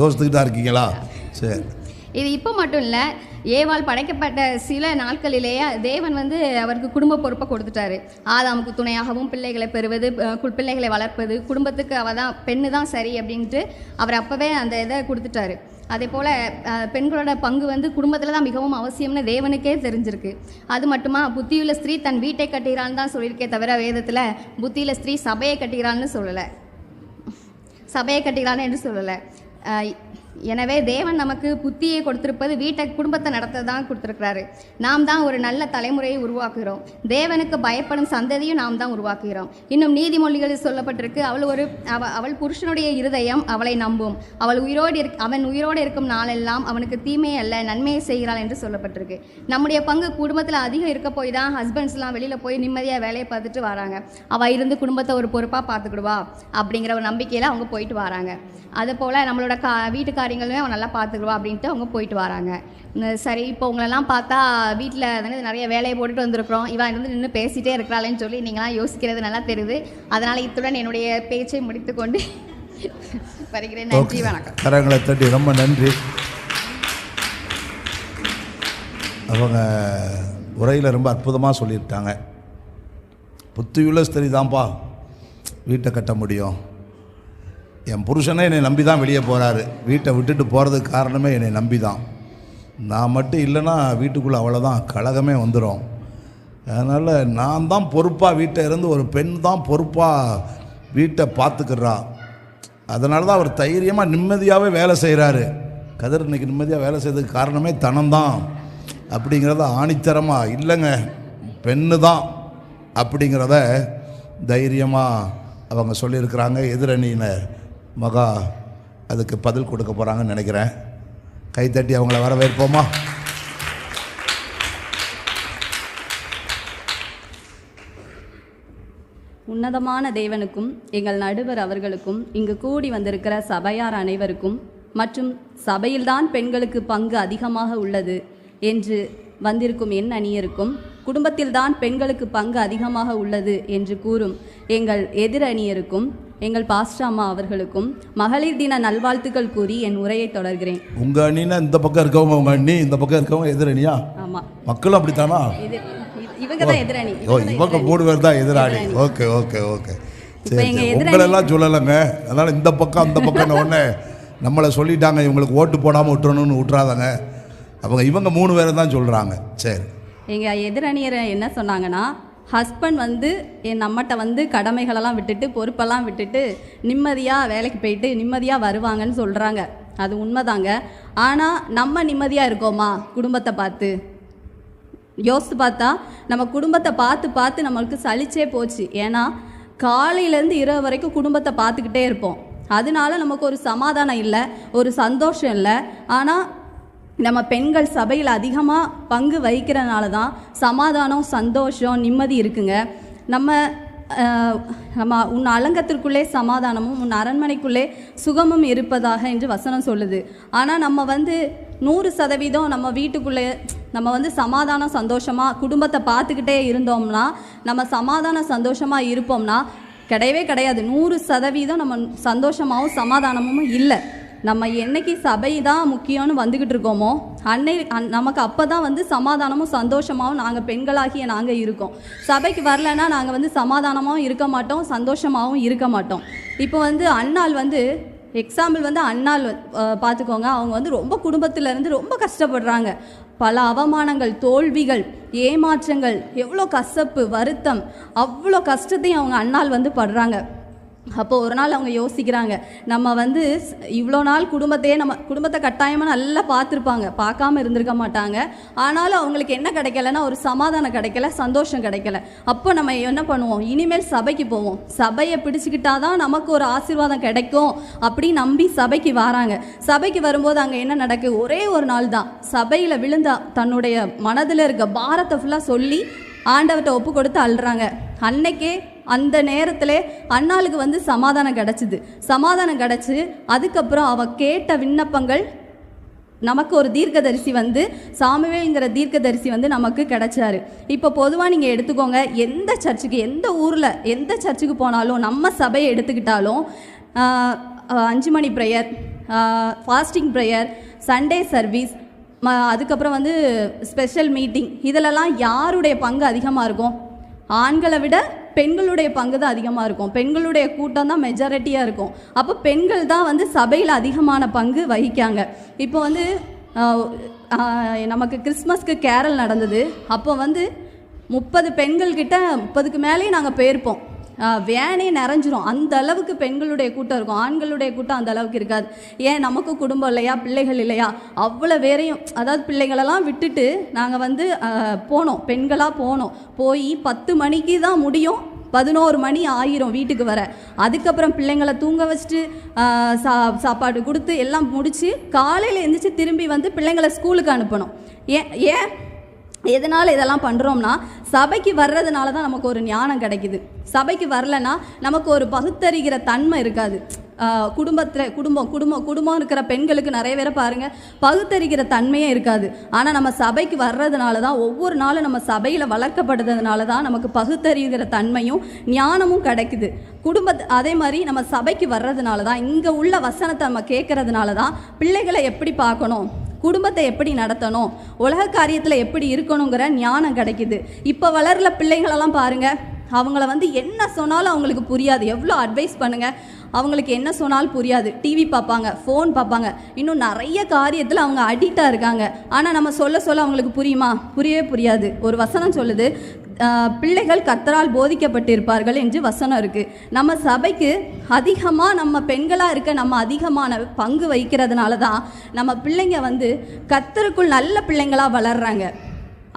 யோசித்துக்கிட்டு தான் இருக்கீங்களா? சரி, இது இப்போ மட்டும் இல்லை, ஏவாள் படைக்கப்பட்ட சில நாட்களிலேயே தேவன் அவருக்கு குடும்ப பொறுப்பை கொடுத்துட்டாரு. ஆதாமுக்கு துணையாகவும் பிள்ளைகளை பெறுவது, பிள்ளைகளை வளர்ப்பது, குடும்பத்துக்கு அவள் தான் பெண்ணு தான் சரி அப்படின்ட்டு அவர் அப்போவே அந்த இதை கொடுத்துட்டாரு. அதே போல் பெண்களோட பங்கு குடும்பத்தில் தான் மிகவும் அவசியம்னு தேவனுக்கே தெரிஞ்சிருக்கு. அது மட்டுமா, புத்தியுள்ள ஸ்திரீ தன் வீட்டை கட்டுகிறான்னு தான் சொல்லியிருக்கே தவிர வேதத்தில் புத்தியுள்ள ஸ்திரீ சபையை கட்டுகிறான்னு சொல்லலை, சபையை கட்டுகிறான்னு என்று சொல்லலை. எனவே தேவன் நமக்கு புத்தியை கொடுத்திருப்பது குடும்பத்தை நடத்த தான் கொடுத்துருக்கிறாரு. நாம் தான் ஒரு நல்ல தலைமுறையை உருவாக்குகிறோம். தேவனுக்கு பயப்படும் சந்ததியும் நாம் தான் உருவாக்குகிறோம். இன்னும் நீதிமொழிகளில் சொல்லப்பட்டிருக்கு, அவள் புருஷனுடைய இருதயம் அவளை நம்பும், அவன் உயிரோடு இருக்கும் நாளெல்லாம் அவனுக்கு தீமை அல்ல நன்மையை செய்கிறாள் என்று சொல்லப்பட்டிருக்கு. நம்முடைய பங்கு குடும்பத்தில் அதிகம் இருக்க போய் தான் ஹஸ்பண்ட்ஸ்லாம் வெளியில் போய் நிம்மதியாக வேலையை பார்த்துட்டு வராங்க. அவள் இருந்து குடும்பத்தை ஒரு பொறுப்பாக பார்த்துக்கிடுவா அப்படிங்கிற ஒரு நம்பிக்கையில் அவங்க போயிட்டு வராங்க. அதுபோல் நம்மளோட வீட்டுக்காரியங்களுமே அவன் நல்லா பார்த்துக்குவா அப்படின்ட்டு அவங்க போயிட்டு வராங்க. சரி, இப்போ உங்களெல்லாம் பார்த்தா வீட்டில் நிறைய வேலையை போட்டுட்டு வந்திருக்கிறோம், இவன் நின்று பேசிகிட்டே இருக்கிறாளேன்னு சொல்லி நீங்களாம் யோசிக்கிறது நல்லா தெரியுது. அதனால் இத்துடன் என்னுடைய பேச்சை முடித்துக்கொண்டு வருகிறேன். நன்றி, வணக்கம். கரங்களை தட்டி ரொம்ப நன்றி. அவங்க உரையில் ரொம்ப அற்புதமாக சொல்லியிருக்காங்க. புத்தியுள்ள ஸ்திரீ தான்ப்பா வீட்டை கட்ட முடியும். என் புருஷனே என்னை நம்பி தான் வெளியே போகிறாரு, வீட்டை விட்டுட்டு போகிறதுக்கு காரணமே என்னை நம்பி தான். நான் மட்டும் இல்லைன்னா வீட்டுக்குள்ளே அவ்வளோதான், கலகமே வந்துடும். அதனால் நான் தான் பொறுப்பாக வீட்டை இருந்து, ஒரு பெண் தான் பொறுப்பாக வீட்டை பார்த்துக்கிறா. அதனால தான் அவர் தைரியமாக நிம்மதியாகவே வேலை செய்கிறாரு. கதிர் இன்னைக்கு நிம்மதியாக வேலை செய்யறதுக்கு காரணமே தனம்தான் அப்படிங்கிறத ஆணித்தரமாக, இல்லைங்க பெண்ணு தான் அப்படிங்கிறத தைரியமாக அவங்க சொல்லியிருக்கிறாங்க. எதிரணியினர் மகா அதுக்கு பதில் கொடுக்க போகிறாங்கன்னு நினைக்கிறேன். கைத்தட்டி அவங்கள வரவேற்போமா? உன்னதமான தேவனுக்கும் எங்கள் நடுவர் அவர்களுக்கும் இங்கு கூடி வந்திருக்கிற சபையார் அனைவருக்கும் மற்றும் சபையில்தான் பெண்களுக்கு பங்கு அதிகமாக உள்ளது என்று வந்திருக்கும் என் அணியருக்கும், குடும்பத்தில்தான் பெண்களுக்கு பங்கு அதிகமாக உள்ளது என்று கூறும் எங்கள் எதிர் அணியருக்கும், எங்கள் பாஸ்டர் அம்மா அவர்களுக்கும் மகளிர் தின நல்வாழ்த்துக்கள் கூறி என் உரையை தொடர்கிறேன். உங்கள் அணினா இந்த பக்கம் இருக்கவங்க உங்கள் அணி, இந்த பக்கம் இருக்கவங்க எதிர் அணியா? ஆமாம், மக்களும் அப்படித்தானா? இவங்க தான் எதிரணி. இவங்க 3 பேர் தான் எதிராளி. ஓகே ஓகே ஓகே, சரி. உங்களெல்லாம் சொல்லலைங்க, அதனால் இந்த பக்கம் அந்த பக்கம் ஒன்று நம்மளை சொல்லிட்டாங்க, இவங்களுக்கு ஓட்டு போடாமல் விட்டுறணும்னு விட்டுறாதாங்க. இவங்க 3 பேரை தான் சொல்கிறாங்க. சரி, எங்கள் எதிரணியரை என்ன சொன்னாங்கன்னா, ஹஸ்பண்ட் என் நம்மகிட்ட கடமைகளெல்லாம் விட்டுட்டு பொறுப்பெல்லாம் விட்டுட்டு நிம்மதியாக வேலைக்கு போயிட்டு நிம்மதியாக வருவாங்கன்னு சொல்கிறாங்க. அது உண்மைதாங்க. ஆனால் நம்ம நிம்மதியாக இருக்கோமா? குடும்பத்தை பார்த்து யோசித்து பார்த்தா நம்ம குடும்பத்தை பார்த்து பார்த்து நம்மளுக்கு சலிச்சே போச்சு. ஏன்னா காலையிலேருந்து இரவு வரைக்கும் குடும்பத்தை பார்த்துக்கிட்டே இருப்போம். அதனால நமக்கு ஒரு சமாதானம் இல்லை, ஒரு சந்தோஷம் இல்லை. ஆனால் நம்ம பெண்கள் சபையில் அதிகமாக பங்கு வகிக்கிறனால தான் சமாதானம், சந்தோஷம், நிம்மதி இருக்குங்க. நம்ம உன் அலங்கத்திற்குள்ளே சமாதானமும் உன் அரண்மனைக்குள்ளே சுகமும் இருப்பதாக என்று வசனம் சொல்லுது. ஆனால் நம்ம 100% நம்ம வீட்டுக்குள்ளே நம்ம சமாதானம் சந்தோஷமாக குடும்பத்தை பார்த்துக்கிட்டே இருந்தோம்னா, நம்ம சமாதானம் சந்தோஷமாக இருப்போம்னா கிடையவே கிடையாது. 100% நம்ம சந்தோஷமாகவும் சமாதானமும் இல்லை. நம்ம என்னைக்கு சபை தான் முக்கியம்னு வந்துக்கிட்டு இருக்கோமோ நமக்கு அப்போ தான் வந்து சமாதானமும் சந்தோஷமாகவும் நாங்கள் பெண்களாகிய நாங்கள் இருக்கோம். சபைக்கு வரலைன்னா நாங்கள் வந்து சமாதானமாகவும் இருக்க மாட்டோம், சந்தோஷமாகவும் இருக்க மாட்டோம். இப்போ வந்து அன்னாள் வந்து எக்ஸாம்பிள் வந்து அன்னாள் பார்த்துக்கோங்க. அவங்க வந்து ரொம்ப குடும்பத்திலேருந்து ரொம்ப கஷ்டப்படுறாங்க. பல அவமானங்கள், தோல்விகள், ஏமாற்றங்கள், எவ்வளோ கசப்பு, வருத்தம், அவ்வளோ கஷ்டத்தையும் அவங்க அன்னாள் வந்து படுறாங்க. அப்போது ஒரு நாள் அவங்க யோசிக்கிறாங்க, நம்ம வந்து இவ்வளோ நாள் குடும்பத்தை கட்டாயமாக நல்லா பார்த்துருப்பாங்க, பார்க்காம இருந்திருக்க மாட்டாங்க. ஆனாலும் அவங்களுக்கு என்ன கிடைக்கலன்னா ஒரு சமாதானம் கிடைக்கல, சந்தோஷம் கிடைக்கல. அப்போ நம்ம என்ன பண்ணுவோம், இனிமேல் சபைக்கு போவோம், சபையை பிடிச்சிக்கிட்டாதான் நமக்கு ஒரு ஆசீர்வாதம் கிடைக்கும் அப்படி நம்பி சபைக்கு வராங்க. சபைக்கு வரும்போது அங்கே என்ன நடக்கு, ஒரே ஒரு நாள் தான் சபையில் விழுந்தா தன்னுடைய மனதில் இருக்க பாரத்தை ஃபுல்லாக சொல்லி ஆண்டவர்கிட்ட ஒப்பு கொடுத்து அழுறாங்க. அன்னைக்கே அந்த நேரத்தில் அன்னாளுக்கு வந்து சமாதானம் கிடச்சி அதுக்கப்புறம் அவள் கேட்ட விண்ணப்பங்கள் நமக்கு ஒரு தீர்க்கதரிசி வந்து சாமுவேல்ங்கிற தீர்க்கதரிசி வந்து நமக்கு கிடைச்சாரு. இப்போ பொதுவாக நீங்கள் எடுத்துக்கோங்க, எந்த சர்ச்சுக்கு, எந்த ஊரில் எந்த சர்ச்சுக்கு போனாலும், நம்ம சபையை எடுத்துக்கிட்டாலும் 5 மணி prayer, fasting prayer, Sunday service, அதுக்கப்புறம் வந்து ஸ்பெஷல் மீட்டிங், இதிலெல்லாம் யாருடைய பங்கு அதிகமாக இருக்கும்? ஆண்களை விட பெண்களுடைய பங்கு தான் அதிகமாக இருக்கும். பெண்களுடைய கூட்டம் தான் மெஜாரிட்டியாக இருக்கும். அப்போ பெண்கள் தான் வந்து சபையில் அதிகமான பங்கு வகிக்காங்க. இப்போ வந்து நமக்கு கிறிஸ்மஸ்க்கு கேரல் நடந்தது. அப்போ வந்து 30 பெண்கள்கிட்ட 30க்கு மேலேயும் நாங்கள் போயிருப்போம். வேனே நிறைஞ்சிரும், அந்த அளவுக்கு பெண்களுடைய கூட்டம் இருக்கும். ஆண்களுடைய கூட்டம் அந்த அளவுக்கு இருக்காது. ஏன், நமக்கு குடும்பம் இல்லையா, பிள்ளைகள் இல்லையா? அவ்வளோ வேறையும், அதாவது பிள்ளைகளெல்லாம் விட்டுட்டு நாங்கள் வந்து போனோம், பெண்களாக போனோம். போய் 10 மணிக்கு தான் முடியும், 11 மணி ஆயிரும் வீட்டுக்கு வர. அதுக்கப்புறம் பிள்ளைங்களை தூங்க வச்சுட்டு சாப்பாடு கொடுத்து எல்லாம் முடித்து காலையில் எழுந்திரிச்சு திரும்பி வந்து பிள்ளைங்களை ஸ்கூலுக்கு அனுப்பணும். ஏன் எதனால் இதெல்லாம் பண்ணுறோம்னா, சபைக்கு வர்றதுனால தான் நமக்கு ஒரு ஞானம் கிடைக்குது. சபைக்கு வரலைன்னா நமக்கு ஒரு பகுத்தறிகிற தன்மை இருக்காது. குடும்பம் இருக்கிற பெண்களுக்கு நிறைய பேரை பாருங்கள், பகுத்தறிகிற தன்மையே இருக்காது. ஆனால் நம்ம சபைக்கு வர்றதுனால தான், ஒவ்வொரு நாளும் நம்ம சபையில் வளர்க்கப்படுறதுனால தான் நமக்கு பகுத்தறிகிற தன்மையும் ஞானமும் கிடைக்குது. அதே மாதிரி நம்ம சபைக்கு வர்றதுனால தான், இங்கே உள்ள வசனத்தை நம்ம கேட்கறதுனால தான் பிள்ளைகளை எப்படி பார்க்கணும், குடும்பத்தை எப்படி நடத்தணும், உலக காரியத்தில் எப்படி இருக்கணுங்கிற ஞானம் கிடைக்குது. இப்போ வளர்ற பிள்ளைகளெல்லாம் பாருங்கள், அவங்கள வந்து என்ன சொன்னாலும் அவங்களுக்கு புரியாது. எவ்வளோ அட்வைஸ் பண்ணுங்கள், அவங்களுக்கு என்ன சொன்னாலும் புரியாது. டிவி பார்ப்பாங்க, ஃபோன் பார்ப்பாங்க, இன்னும் நிறைய காரியத்தில் அவங்க அடிக்டாக இருக்காங்க. ஆனால் நம்ம சொல்ல அவங்களுக்கு புரியுமா? புரியவே புரியாது. ஒரு வசனம் சொல்லுது, பிள்ளைகள் கர்த்தரால் போதிக்கப்பட்டிருப்பார்கள் என்று வசனம் இருக்குது. நம்ம சபைக்கு அதிகமாக நம்ம பெண்களாக இருக்க நம்ம அதிகமான பங்கு வகிக்கிறதுனால தான் நம்ம பிள்ளைங்க வந்து கர்த்தருக்குள் நல்ல பிள்ளைங்களாக வளர்கிறாங்க.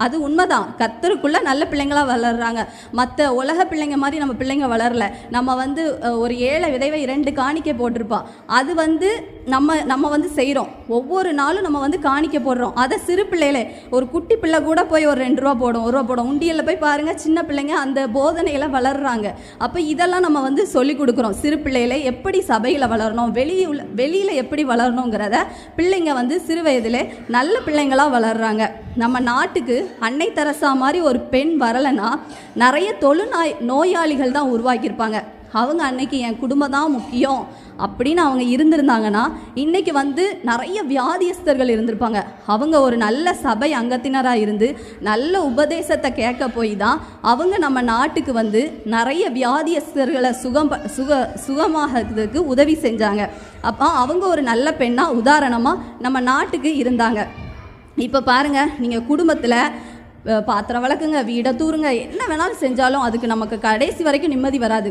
அது உண்மைதான், கர்த்தருக்குள்ளே நல்ல பிள்ளைங்களாக வளர்கிறாங்க. மற்ற உலக பிள்ளைங்க மாதிரி நம்ம பிள்ளைங்க வளரல. நம்ம வந்து ஒரு ஏழை விதைவை 2 காணிக்கை போட்டிருப்பா, அது வந்து நம்ம வந்து செய்கிறோம். ஒவ்வொரு நாளும் நம்ம வந்து காணிக்கை போடுறோம். அதை சிறு பிள்ளைகளே, ஒரு குட்டி பிள்ளை கூட போய் ஒரு 2 ரூபா போடும், 1 ரூபா போடும். உண்டியலில் போய் பாருங்கள், சின்ன பிள்ளைங்க அந்த போதனைகளை வளர்கிறாங்க. அப்போ இதெல்லாம் நம்ம வந்து சொல்லிக் கொடுக்குறோம். சிறு பிள்ளைகளை எப்படி சபையில் வளரணும், வெளியில் எப்படி வளரணுங்கிறத பிள்ளைங்க வந்து சிறு வயதிலே நல்ல பிள்ளைங்களாக வளர்கிறாங்க. நம்ம நாட்டுக்கு அன்னை தெரசா மாதிரி ஒரு பெண் வரலைன்னா நிறைய நோயாளிகள் தான் உருவாக்கியிருப்பாங்க. அவங்க அன்னைக்கு என் குடும்பம் தான் முக்கியம் அப்படின்னு அவங்க இருந்திருந்தாங்கன்னா இன்றைக்கி வந்து நிறைய வியாதியஸ்தர்கள் இருந்திருப்பாங்க. அவங்க ஒரு நல்ல சபை அங்கத்தினராக இருந்து நல்ல உபதேசத்தை கேட்க போய் தான் அவங்க நம்ம நாட்டுக்கு வந்து நிறைய வியாதியஸ்தர்களை சுகமாகிறதுக்கு உதவி செஞ்சாங்க. அப்போ அவங்க ஒரு நல்ல பெண்ணாக உதாரணமாக நம்ம நாட்டுக்கு இருந்தாங்க. இப்போ பாருங்கள், நீங்கள் குடும்பத்தில் பாத்திரம் வளர்க்குங்க, வீடை தூருங்க, என்ன வேணாலும் செஞ்சாலும் அதுக்கு நமக்கு கடைசி வரைக்கும் நிம்மதி வராது.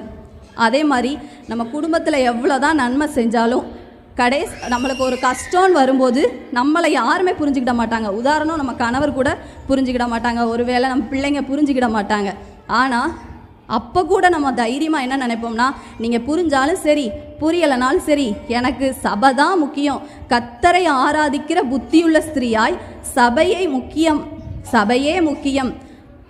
அதே மாதிரி நம்ம குடும்பத்தில் எவ்வளோ தான் நன்மை செஞ்சாலும் நம்மளுக்கு ஒரு கஷ்டம்னு வரும்போது நம்மளை யாருமே புரிஞ்சுக்கிட மாட்டாங்க. உதாரணம், நம்ம கணவர் கூட புரிஞ்சுக்கிட மாட்டாங்க, ஒருவேளை நம்ம பிள்ளைங்க புரிஞ்சுக்கிட மாட்டாங்க. ஆனால் அப்போ கூட நம்ம தைரியமாக என்ன நினைப்போம்னா, நீங்கள் புரிஞ்சாலும் சரி புரியலைனாலும் சரி, எனக்கு சபை தான் முக்கியம், கர்த்தரை ஆராதிக்கிற புத்தியுள்ள ஸ்திரீயாய் சபையே முக்கியம்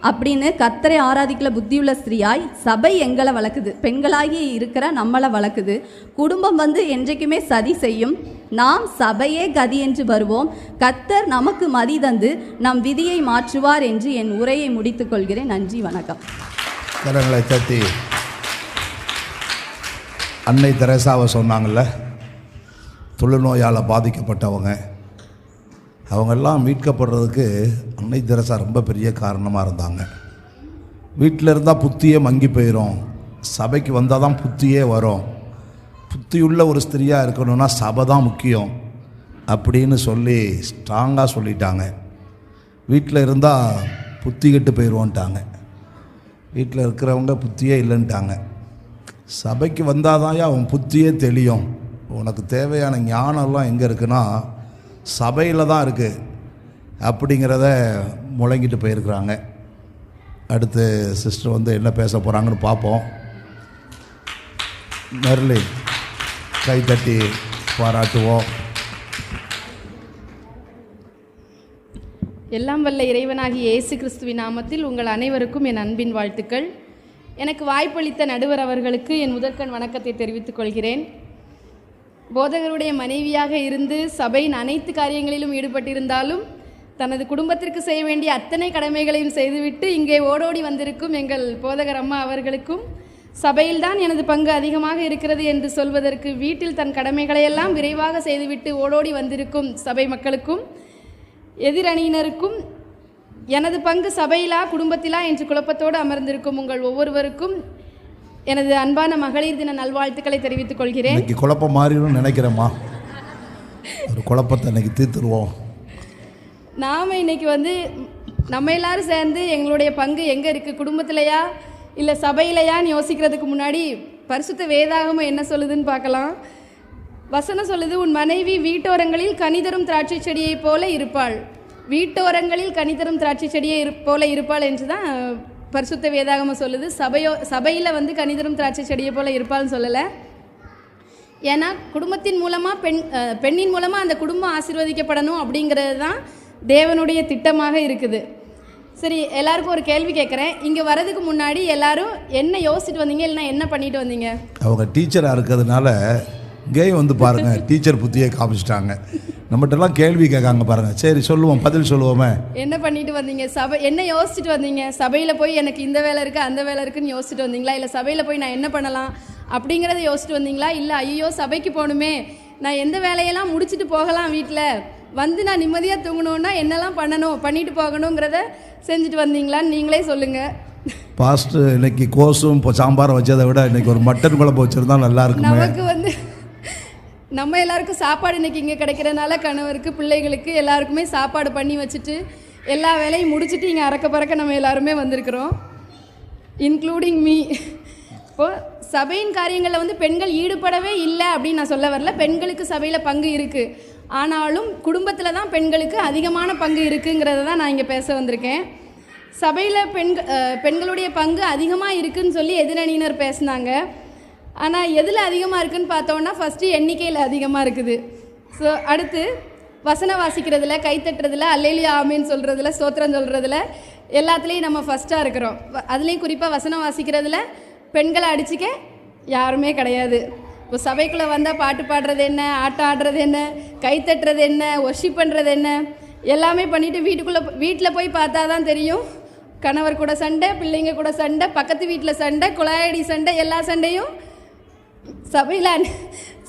அப்படின்னு கர்த்தரை ஆராதிக்கல புத்தியுள்ள ஸ்திரீயாய் சபை எங்களை வளர்க்குது, பெண்களாகி இருக்கிற நம்மளை வளர்க்குது. குடும்பம் வந்து என்றைக்குமே சதி செய்யும், நாம் சபையே கதி என்று வருவோம். கர்த்தர் நமக்கு மதி தந்து நம் விதியை மாற்றுவார் என்று என் உரையை முடித்துக் கொள்கிறேன். நன்றி, வணக்கம். கரங்களை தட்டி அன்னை தெரசாவை சொன்னாங்கள்ல, தொழுநோயால் பாதிக்கப்பட்டவங்க, அவங்கெல்லாம் மீட்கப்படுறதுக்கு அன்னை தெரசா ரொம்ப பெரிய காரணமாக இருந்தாங்க. வீட்டில் இருந்தால் புத்தியே மங்கி போயிடும், சபைக்கு வந்தால் தான் புத்தியே வரும். புத்தியுள்ள ஒரு ஸ்திரியாக இருக்கணும்னா சபை தான் முக்கியம் அப்படின்னு சொல்லி ஸ்ட்ராங்காக சொல்லிட்டாங்க. வீட்டில் இருந்தால் புத்தி கெட்டு போயிடுவோன்ட்டாங்க. வீட்டில் இருக்கிறவங்க புத்தியே இல்லைன்ட்டாங்க. சபைக்கு வந்தால் தான் அவன் புத்தியே தெளியும். உனக்கு தேவையான ஞானம்லாம் எங்கே இருக்குன்னா சபையில் தான் இருக்குது அப்படிங்கிறத முழங்கிட்டு போயிருக்கிறாங்க. அடுத்து சிஸ்டர் வந்து என்ன பேச போகிறாங்கன்னு பார்ப்போம். மெர்லி கைத்தட்டி பாராட்டுவோம். எல்லாம் வல்ல இறைவனாகிய இயேசு கிறிஸ்துவின் நாமத்தில் உங்கள் அனைவருக்கும் என் அன்பின் வாழ்த்துக்கள். எனக்கு வாய்ப்பளித்த நடுவர் அவர்களுக்கு என் முதற்கண் வணக்கத்தை தெரிவித்துக் கொள்கிறேன். போதகருடைய மனைவியாக இருந்து சபையின் அனைத்து காரியங்களிலும் ஈடுபட்டிருந்தாலும் தனது குடும்பத்திற்கு செய்ய வேண்டிய அத்தனை கடமைகளையும் செய்துவிட்டு இங்கே ஓடோடி வந்திருக்கும் எங்கள் போதகர் அம்மா அவர்களுக்கும், சபையில்தான் எனது பங்கு அதிகமாக இருக்கிறது என்று சொல்வதற்கு வீட்டில் தன் கடமைகளையெல்லாம் விரைவாக செய்துவிட்டு ஓடோடி வந்திருக்கும் சபை மக்களுக்கும், எதிரணியினருக்கும், எனது பங்கு சபையிலா குடும்பத்திலா என்று குழப்பத்தோடு அமர்ந்திருக்கும் உங்கள் ஒவ்வொருவருக்கும் எனது அன்பான மகளிர் தின நல்வாழ்த்துக்களை தெரிவித்துக் கொள்கிறேன். இன்னைக்கு குழப்பம் மாறிடும் நினைக்கிறேம்மா, ஒரு குழப்பத்தை இன்னைக்கு தீர்த்துருவோம். நாம் இன்னைக்கு வந்து நம்ம எல்லாரும் சேர்ந்து எங்களுடைய பங்கு எங்கே இருக்குது, குடும்பத்திலையா இல்லை சபையிலையான்னு யோசிக்கிறதுக்கு முன்னாடி பரிசுத்த வேதாகமம் என்ன சொல்லுதுன்னு பார்க்கலாம். வசனம் சொல்லுது, உன் மனைவி வீட்டோரங்களில் கனிதரும் திராட்சை செடியைப் போல இருப்பாள். வீட்டோரங்களில் கனிதரும் திராட்சை செடியை போல இருப்பாள் என்று தான் பரிசுத்த வேதாகமம் சொல்லுது. சபையில் வந்து கனிதரும் திராட்சை செடியை போல இருப்பாள்னு சொல்லலை. ஏன்னா குடும்பத்தின் மூலமாக பெண்ணின் மூலமாக அந்த குடும்பம் ஆசீர்வதிக்கப்படணும் அப்படிங்கிறது தான் தேவனுடைய திட்டமாக இருக்குது. சரி, எல்லாருக்கும் ஒரு கேள்வி கேட்குறேன். இங்கே வரதுக்கு முன்னாடி எல்லாரும் என்ன யோசிச்சுட்டு வந்தீங்க, இல்லைன்னா என்ன பண்ணிட்டு வந்தீங்க? அவங்க டீச்சராக இருக்கிறதுனால இங்கேயும் வந்து பாருங்கள் டீச்சர் புத்தியை காமிச்சிட்டாங்க. நம்மகிட்டலாம் கேள்வி கேட்காங்க பாருங்கள். சரி சொல்லுவோம், பதில் சொல்லுவோமே. என்ன பண்ணிட்டு வந்தீங்க? என்ன யோசிச்சுட்டு வந்தீங்க? சபையில் போய் எனக்கு இந்த வேலை இருக்குது அந்த வேலை இருக்குன்னு யோசிச்சுட்டு வந்தீங்களா? இல்லை சபையில் போய் நான் என்ன பண்ணலாம் அப்படிங்கிறத யோசிச்சுட்டு வந்தீங்களா? இல்லை ஐயோ சபைக்கு போகணுமே, நான் எந்த வேலையெல்லாம் முடிச்சுட்டு போகலாம், வீட்டில் வந்து நான் நிம்மதியாக தூங்கணுன்னா என்னெல்லாம் பண்ணணும், பண்ணிட்டு போகணுங்கிறத செஞ்சுட்டு வந்தீங்களான்னு நீங்களே சொல்லுங்கள். பாஸ்டர் இன்னைக்கு கோஸும் இப்போ சாம்பாரை வச்சதை விட இன்னைக்கு ஒரு மட்டன் குழம்பு வச்சுருந்தா நல்லா இருக்கும். நமக்கு வந்து நம்ம எல்லாருக்கும் சாப்பாடு இன்றைக்கி இங்கே கிடைக்கிறதுனால கணவருக்கு பிள்ளைகளுக்கு எல்லாருக்குமே சாப்பாடு பண்ணி வச்சுட்டு எல்லா வேலையும் முடிச்சுட்டு இங்கே அறக்க பறக்க நம்ம எல்லாருமே வந்திருக்கிறோம், இன்க்ளூடிங் மீ. இப்போது சபையின் காரியங்களில் வந்து பெண்கள் ஈடுபடவே இல்லை அப்படின்னு நான் சொல்ல வரல. பெண்களுக்கு சபையில் பங்கு இருக்குது, ஆனாலும் குடும்பத்தில் தான் பெண்களுக்கு அதிகமான பங்கு இருக்குங்கிறத தான் நான் இங்கே பேச வந்திருக்கேன். சபையில் பெண்களுடைய பங்கு அதிகமாக இருக்குதுன்னு சொல்லி எதிரணியினர் பேசினாங்க. ஆனால் எதில் அதிகமாக இருக்குதுன்னு பார்த்தோன்னா ஃபஸ்ட்டு எண்ணிக்கையில் அதிகமாக இருக்குது. ஸோ அடுத்து வசனம் வாசிக்கிறதுல, கைத்தட்டுறதுல, அல்லேலூயா ஆமேன்னு சொல்கிறதுல, ஸ்தோத்திரம் சொல்கிறதுல எல்லாத்துலேயும் நம்ம ஃபஸ்ட்டாக இருக்கிறோம். அதுலேயும் குறிப்பாக வசனம் வாசிக்கிறதுல பெண்களை அடிச்சிக்க யாருமே கிடையாது. இப்போ சபைக்குள்ளே வந்தால் பாட்டு பாடுறது என்ன, ஆட்டம் ஆடுறது என்ன, கைத்தட்டுறது என்ன, ஒர்ஷிப் பண்ணுறது என்ன, எல்லாமே பண்ணிவிட்டு வீட்டில் போய் பார்த்தா தான் தெரியும் கணவர் கூட சண்டை, பிள்ளைங்க கூட சண்டை, பக்கத்து வீட்டில் சண்டை, குழாயடி சண்டை, எல்லா சண்டையும்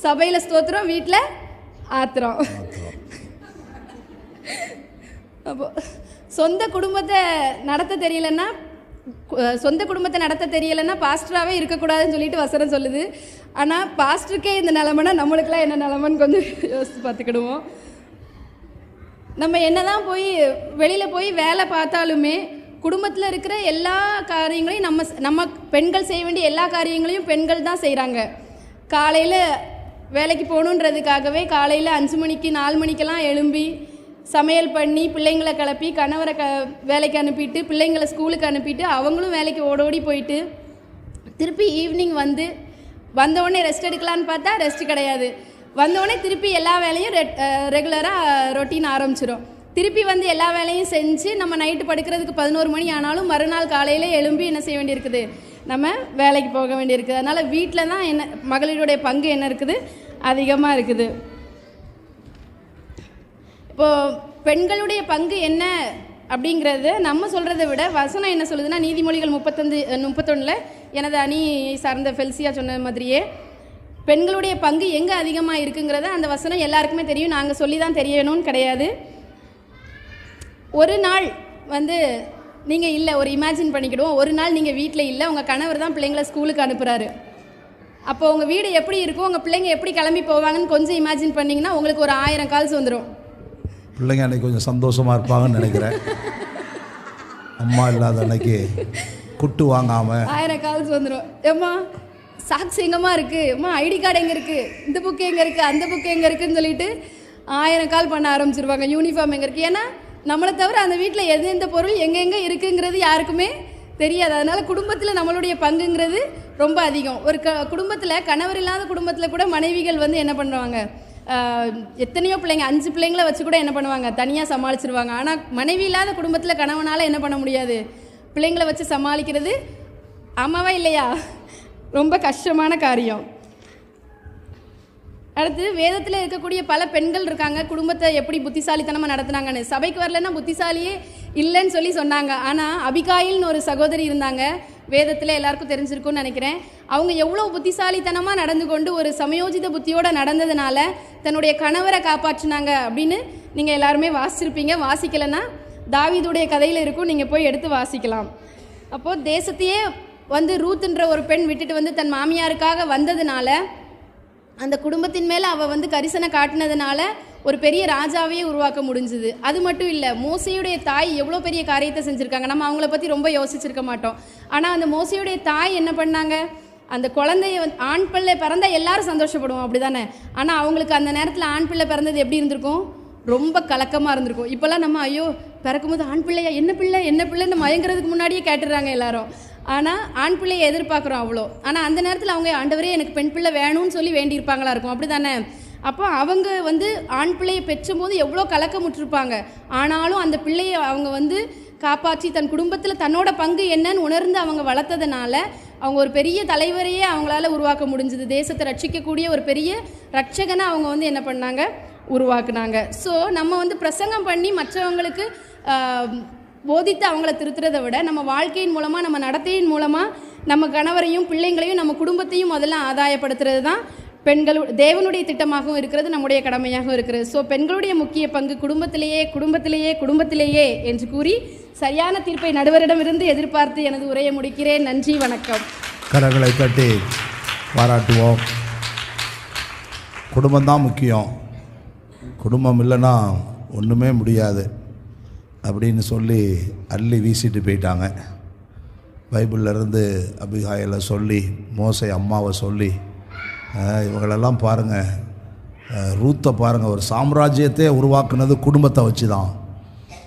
சபையில் ஸ்தோத்திரம், வீட்டில் ஆத்திரம். அப்போ சொந்த குடும்பத்தை நடத்த தெரியலைன்னா பாஸ்டராகவே இருக்கக்கூடாதுன்னு சொல்லிட்டு வசனம் சொல்லுது. ஆனால் பாஸ்டருக்கே இந்த நிலமைனா நம்மளுக்கெல்லாம் என்ன நிலமைன்னு கொஞ்சம் யோசித்து பார்த்துக்கிடுவோம். நம்ம என்ன தான் வெளியில் போய் வேலை பார்த்தாலுமே குடும்பத்தில் இருக்கிற எல்லா காரியங்களையும் நம்ம பெண்கள் செய்ய வேண்டிய எல்லா காரியங்களையும் பெண்கள் தான் செய்கிறாங்க. காலையில் வேலைக்கு போகணுன்றதுக்காகவே காலையில் 5 மணிக்கு 4 மணிக்கெல்லாம் எழும்பி சமையல் பண்ணி பிள்ளைங்களை கிளப்பி கணவரை வேலைக்கு அனுப்பிட்டு பிள்ளைங்களை ஸ்கூலுக்கு அனுப்பிட்டு அவங்களும் வேலைக்கு ஓடோடி போயிட்டு திருப்பி ஈவினிங் வந்தவுடனே ரெஸ்ட் எடுக்கலான்னு பார்த்தா ரெஸ்ட் கிடையாது. வந்தவுடனே திருப்பி எல்லா வேலையும் ரெகுலராக ரொட்டீன் ஆரம்பிச்சிடும். திருப்பி எல்லா வேலையும் செஞ்சு நம்ம நைட்டு படுக்கிறதுக்கு 11 மணி ஆனாலும் மறுநாள் காலையில் எழும்பி என்ன செய்ய வேண்டியிருக்குது, நம்ம வேலைக்கு போக வேண்டியிருக்குது. அதனால் வீட்டில் தான் மகளிருடைய பங்கு என்ன இருக்குது, அதிகமாக இருக்குது. இப்போது பெண்களுடைய பங்கு என்ன அப்படிங்கிறது நம்ம சொல்கிறத விட வசனம் என்ன சொல்லுதுன்னா, நீதிமொழிகள் 31 எனது அணி சார்ந்த ஃபெல்சியா சொன்ன மாதிரியே பெண்களுடைய பங்கு எங்கே அதிகமாக இருக்குங்கிறத அந்த வசனம் எல்லாருக்குமே தெரியும், நாங்கள் சொல்லி தான் தெரியணும்னு கிடையாது. ஒரு நாள் வந்து நீங்கள் இல்லை, ஒரு இமேஜின் பண்ணிக்கிடுவோம், ஒரு நாள் நீங்கள் வீட்டில் இல்லை, உங்கள் கணவர் தான் பிள்ளைங்களை ஸ்கூலுக்கு அனுப்புகிறாரு. அப்போ உங்கள் வீடு எப்படி இருக்கும், உங்கள் பிள்ளைங்க எப்படி கிளம்பி போவாங்கன்னு கொஞ்சம் இமேஜின் பண்ணிங்கன்னா உங்களுக்கு ஒரு 1000 கால்ஸ் வந்துடும். பிள்ளைங்க அன்றைக்கி கொஞ்சம் சந்தோஷமாக இருப்பாங்கன்னு நினைக்கிறேன். அம்மா இல்லாத அன்னைக்கு குட்டு வாங்காமல் 1000 கால்ஸ் வந்துடும். ஏம்மா சாக்ஸ் எங்கம்மா இருக்குது, அம்மா ஐடி கார்டு எங்கே இருக்குது, இந்த புக்கு எங்கே இருக்குது, அந்த புக்கு எங்கே இருக்குதுன்னு சொல்லிட்டு 1000 கால் பண்ண ஆரம்பிச்சிருவாங்க. யூனிஃபார்ம் எங்கே இருக்குது, ஏன்னா நம்மளை தவிர அந்த வீட்டில் எந்தெந்த பொருள் எங்கெங்கே இருக்குங்கிறது யாருக்குமே தெரியாது. அதனால் குடும்பத்தில் நம்மளுடைய பங்குங்கிறது ரொம்ப அதிகம். ஒரு குடும்பத்தில், கணவர் இல்லாத குடும்பத்தில் கூட மனைவிகள் வந்து என்ன பண்ணுவாங்க, எத்தனையோ பிள்ளைங்க 5 பிள்ளைங்களை வச்சு கூட என்ன பண்ணுவாங்க, தனியாக சமாளிச்சிருவாங்க. ஆனால் மனைவி இல்லாத குடும்பத்தில் கணவனால் என்ன பண்ண முடியாது, பிள்ளைங்களை வச்சு சமாளிக்கிறது ஆமாவா இல்லையா, ரொம்ப கஷ்டமான காரியம். அடுத்து வேதத்தில் இருக்கக்கூடிய பல பெண்கள் இருக்காங்க, குடும்பத்தை எப்படி புத்திசாலித்தனமாக நடத்துனாங்கன்னு. சபைக்கு வரலன்னா புத்திசாலியே இல்லைன்னு சொல்லி சொன்னாங்க. ஆனால் அபிகாயில்னு ஒரு சகோதரி இருந்தாங்க, வேதத்தில் எல்லாருக்கும் தெரிஞ்சிருக்கும்னு நினைக்கிறேன். அவங்க எவ்வளோ புத்திசாலித்தனமாக நடந்து கொண்டு ஒரு சமயோஜித புத்தியோடு நடந்ததுனால தன்னுடைய கணவரை காப்பாற்றினாங்க அப்படின்னு நீங்கள் எல்லாருமே வாசிச்சிருப்பீங்க. வாசிக்கலைன்னா தாவீதுடைய கதையில் இருக்கும், நீங்கள் போய் எடுத்து வாசிக்கலாம். அப்போது தேசத்தையே வந்து ரூத்துன்ற ஒரு பெண் விட்டுட்டு வந்து தன் மாமியாருக்காக வந்ததுனால, அந்த குடும்பத்தின் மேலே அவள் வந்து கரிசனை காட்டினதுனால ஒரு பெரிய ராஜாவையே உருவாக்க முடிஞ்சுது. அது மட்டும் இல்லை, மோசையுடைய தாய் எவ்வளோ பெரிய காரியத்தை செஞ்சுருக்காங்க. நம்ம அவங்கள பற்றி ரொம்ப யோசிச்சிருக்க மாட்டோம். ஆனால் அந்த மோசையுடைய தாய் என்ன பண்ணாங்க, அந்த குழந்தைய ஆண் பிள்ளை பிறந்தா எல்லாரும் சந்தோஷப்படுவோம், அப்படி தானே. ஆனால் அவங்களுக்கு அந்த நேரத்தில் ஆண் பிள்ளை பிறந்தது எப்படி இருந்திருக்கும், ரொம்ப கலக்கமாக இருந்திருக்கும். இப்போல்லாம் நம்ம ஐயோ பிறக்கும்போது ஆண் பிள்ளையா, என்ன பிள்ளை என்ன பிள்ளைன்னு மயங்கிறதுக்கு முன்னாடியே கேட்டுடுறாங்க எல்லாரும். ஆனால் ஆண் பிள்ளையை எதிர்பார்க்குறோம் அவ்வளோ. ஆனால் அந்த நேரத்தில் அவங்க ஆண்டவரே எனக்கு பெண் பிள்ளை வேணும்னு சொல்லி வேண்டியிருப்பாங்களா இருக்கும், அப்படி தானே. அப்போ அவங்க வந்து ஆண் பிள்ளையை பெற்றும்போது எவ்வளோ கலக்கமுற்றிருப்பாங்க. ஆனாலும் அந்த பிள்ளையை அவங்க வந்து காப்பாற்றி தன் குடும்பத்தில் தன்னோட பங்கு என்னன்னு உணர்ந்து அவங்க வளர்த்ததுனால அவங்க ஒரு பெரிய தலைவரையே அவங்களால உருவாக்க முடிஞ்சுது. தேசத்தை ரட்சிக்கக்கூடிய ஒரு பெரிய ரட்சகனை அவங்க வந்து என்ன பண்ணாங்க, உருவாக்குனாங்க. ஸோ நம்ம வந்து பிரசங்கம் பண்ணி மற்றவங்களுக்கு போதித்து அவங்கள திருத்துறதை விட நம்ம வாழ்க்கையின் மூலமாக, நம்ம நடத்தையின் மூலமாக நம்ம கணவரையும் பிள்ளைங்களையும் நம்ம குடும்பத்தையும் முதல்ல ஆதாயப்படுத்துறது தான் தேவனுடைய திட்டமாகவும் இருக்கிறது, நம்முடைய கடமையாகவும் இருக்கிறது. ஸோ பெண்களுடைய முக்கிய பங்கு குடும்பத்திலேயே குடும்பத்திலேயே குடும்பத்திலேயே என்று கூறி சரியான தீர்ப்பை நடுவரிடமிருந்து எதிர்பார்த்து எனது உரையை முடிக்கிறேன். நன்றி, வணக்கம். கரங்களை தட்டி பாராட்டுவோம். குடும்பம்தான் முக்கியம், குடும்பம் இல்லைன்னா ஒன்றுமே முடியாது அப்படின்னு சொல்லி அள்ளி வீசிட்டு போயிட்டாங்க. பைபிள்லேருந்து அபிகாயிலை சொல்லி, மோசை அம்மாவை சொல்லி, இவங்களெல்லாம் பாருங்கள், ரூத்தை பாருங்கள், ஒரு சாம்ராஜ்யத்தை உருவாக்குனது குடும்பத்தை வச்சு தான்.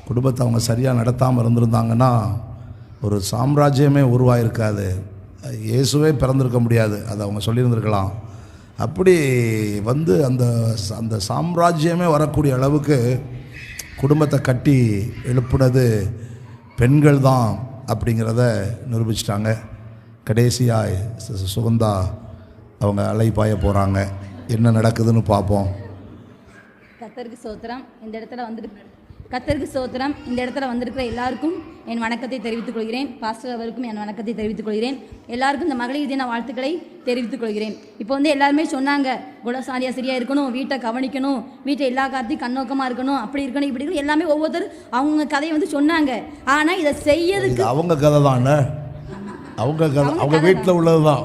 குடும்பத்தை அவங்க சரியாக நடத்தாமல் இருந்திருந்தாங்கன்னா ஒரு சாம்ராஜ்யமே உருவாயிருக்காது, இயேசுவே பிறந்திருக்க முடியாது. அதை அவங்க சொல்லியிருந்திருக்கலாம். அப்படி வந்து அந்த அந்த சாம்ராஜ்யமே வரக்கூடிய அளவுக்கு குடும்பத்தை கட்டி எழுப்புனது பெண்கள் தான் அப்படிங்கிறத நிரூபிச்சிட்டாங்க. கடைசியாக சுகந்தா அவங்க அலைப்பாய போகிறாங்க. என்ன நடக்குதுன்னு பார்ப்போம். கர்த்தருக்கு ஸ்தோத்திரம். இந்த இடத்துல வந்திருக்கிற எல்லாருக்கும் என் வணக்கத்தை தெரிவித்துக் கொள்கிறேன். பாஸ்டர் அவருக்கும் என் வணக்கத்தை தெரிவித்துக் கொள்கிறேன். எல்லாருக்கும் இந்த மகளிர் தின வாழ்த்துக்களை தெரிவித்துக் கொள்கிறேன். இப்போ வந்து எல்லாருமே சொன்னாங்க, குலசாரியா சரியாக இருக்கணும், வீட்டை கவனிக்கணும், வீட்டை எல்லா கார்த்தையும் கண்ணோக்கமாக இருக்கணும், அப்படி இருக்கணும், இப்படி இருக்கணும், எல்லாமே ஒவ்வொருத்தர் அவங்க கதையை வந்து சொன்னாங்க. ஆனால் இதை செய்யறதுக்கு அவங்க கதை தான், அவங்க கதை, அவங்க வீட்டில் உள்ளது தான்,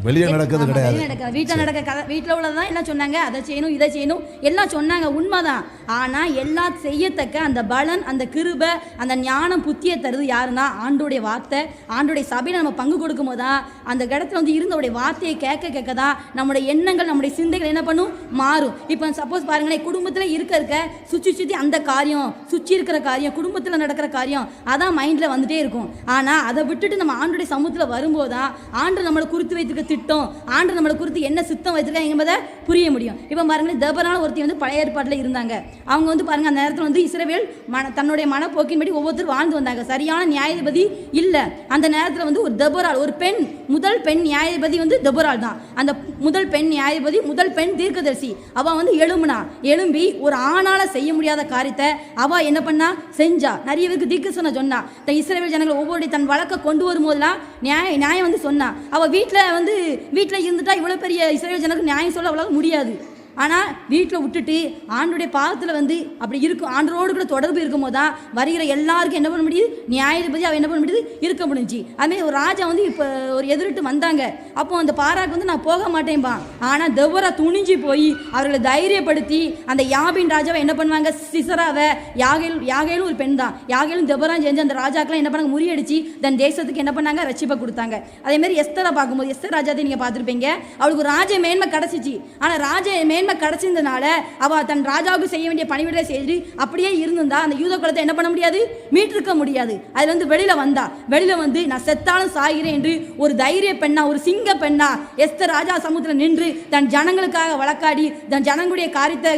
வெளியே நடக்கிறது கிடையாது. வீட்டில் நடக்க கதை, வீட்டில் உள்ளதான் எல்லாம் சொன்னாங்க, அதை செய்யணும் இதை செய்யணும் எல்லாம் சொன்னாங்க, உண்மைதான். ஆனால் எல்லாம் செய்யத்தக்க அந்த பலன், அந்த கிருபை, அந்த ஞானம், புத்தியை தருது யாருன்னா ஆண்டோடைய வார்த்தை. ஆண்டோடைய சபையில் நம்ம பங்கு கொடுக்கும் போதா அந்த இடத்துல வந்து இருந்தோடைய வார்த்தையை கேட்க தான் நம்முடைய எண்ணங்கள், நம்முடைய சிந்தைகள் என்ன பண்ணும், மாறும். இப்போ சப்போஸ் பாருங்களேன், குடும்பத்தில் இருக்க சுற்றி அந்த காரியம், சுற்றி இருக்கிற காரியம், குடும்பத்தில் நடக்கிற காரியம் அதான் மைண்டில் வந்துட்டே இருக்கும். ஆனால் அதை விட்டுட்டு நம்ம ஆண்டோடைய சமூகத்தில் வரும்போதுதான் ஆண்டு நம்மளை குறித்து வைத்திருக்க திட்டம், ஆண்டு நம்மளை குறித்து என்ன சித்தம் வைத்திருக்காங்க என்பதை புரிய முடியும். இப்போ பாருங்களேன், தேபரான ஒருத்தி வந்து பழைய ஏற்பாட்டில் இருந்தாங்க. அவங்க வந்து பாருங்க, அந்த நேரத்தில் வந்து இஸ்ரவேல் தன்னுடைய மனப்போக்கின்படி ஒவ்வொருத்தரும் வாழ்ந்து வந்தாங்க. சரியான நியாயாதிபதி இல்லை. அந்த நேரத்தில் வந்து ஒரு தெபொராள், ஒரு பெண், முதல் பெண் நியாயாதிபதி வந்து தெபொராள் தான். அந்த முதல் பெண் நியாயாதிபதி, முதல் பெண் தீர்க்கதரிசி. அவள் வந்து எழும்பி ஒரு ஆணால செய்ய முடியாத காரியத்தை அவள் என்ன பண்ணா, செஞ்சா. நிறைய பேருக்கு தீர்க்கதரிசனம் சொன்னா. இஸ்ரவேல் ஜனங்கள் ஒவ்வொரு தன் வழக்கை கொண்டு வரும்போதெல்லாம் நியாயம் வந்து சொன்னா. அவள் வீட்டில் வந்து வீட்டில் இருந்துட்டா இவ்வளோ பெரிய இஸ்ரவேல் ஜனங்களுக்கு நியாயம் சொல்ல அவ்வளோ முடியாது. ஆனால் வீட்டில் விட்டுட்டு ஆண்டுடைய பாதத்தில் வந்து அப்படி இருக்கும், ஆண்டரோடு கூட தொடர்பு இருக்கும் போது தான் வருகிற எல்லாருக்கும் என்ன பண்ண முடியுது, நியாயாதிபதி அவன் என்ன பண்ண முடியுது, இருக்க முடிஞ்சு. அதுமாதிரி ஒரு ராஜா வந்து இப்போ ஒரு எதிரிட்டு வந்தாங்க. அப்போ அந்த பாராக்கு வந்து நான் போக மாட்டேன்பா. ஆனால் தெவரா துணிஞ்சு போய் அவர்களை தைரியப்படுத்தி அந்த யாபின் ராஜாவை என்ன பண்ணுவாங்க, சிசராவை, யாகேலும் ஒரு பெண் தான், யாகேலும் தெவரான் செஞ்சு அந்த ராஜாக்கெல்லாம் என்ன பண்ணாங்க, முறியடிச்சு தன் தேசத்துக்கு என்ன பண்ணாங்க, ரட்சிப்பை கொடுத்தாங்க. அதேமாதிரி எஸ்தரை பார்க்கும்போது எஸ்தர் ராஜாத்தை நீங்கள் பார்த்துருப்பீங்க. அவளுக்கு ராஜ மேன்மை கிடச்சிச்சு. ஆனால் ராஜ மேன்மை கிடைச்சதுனால அவள் தன் ராஜாவுக்கு செய்ய வேண்டிய பணிவிடை செய்து அப்படியே இருந்திருந்தா அந்த யூத குலத்தை என்ன பண்ண முடியாது, மீட்டிருக்க முடியாது. அதுல வந்து வெளியில வந்து நான் செத்தாலும் சாகிறேன் என்று ஒரு தைரிய பெண்ணா, ஒரு சிங்க பெண்ணா எஸ்தர் ராஜா சமூகத்தில் நின்று தன் ஜனங்களுக்காக வழக்காடி தன் ஜனங்களுடைய காரியத்தை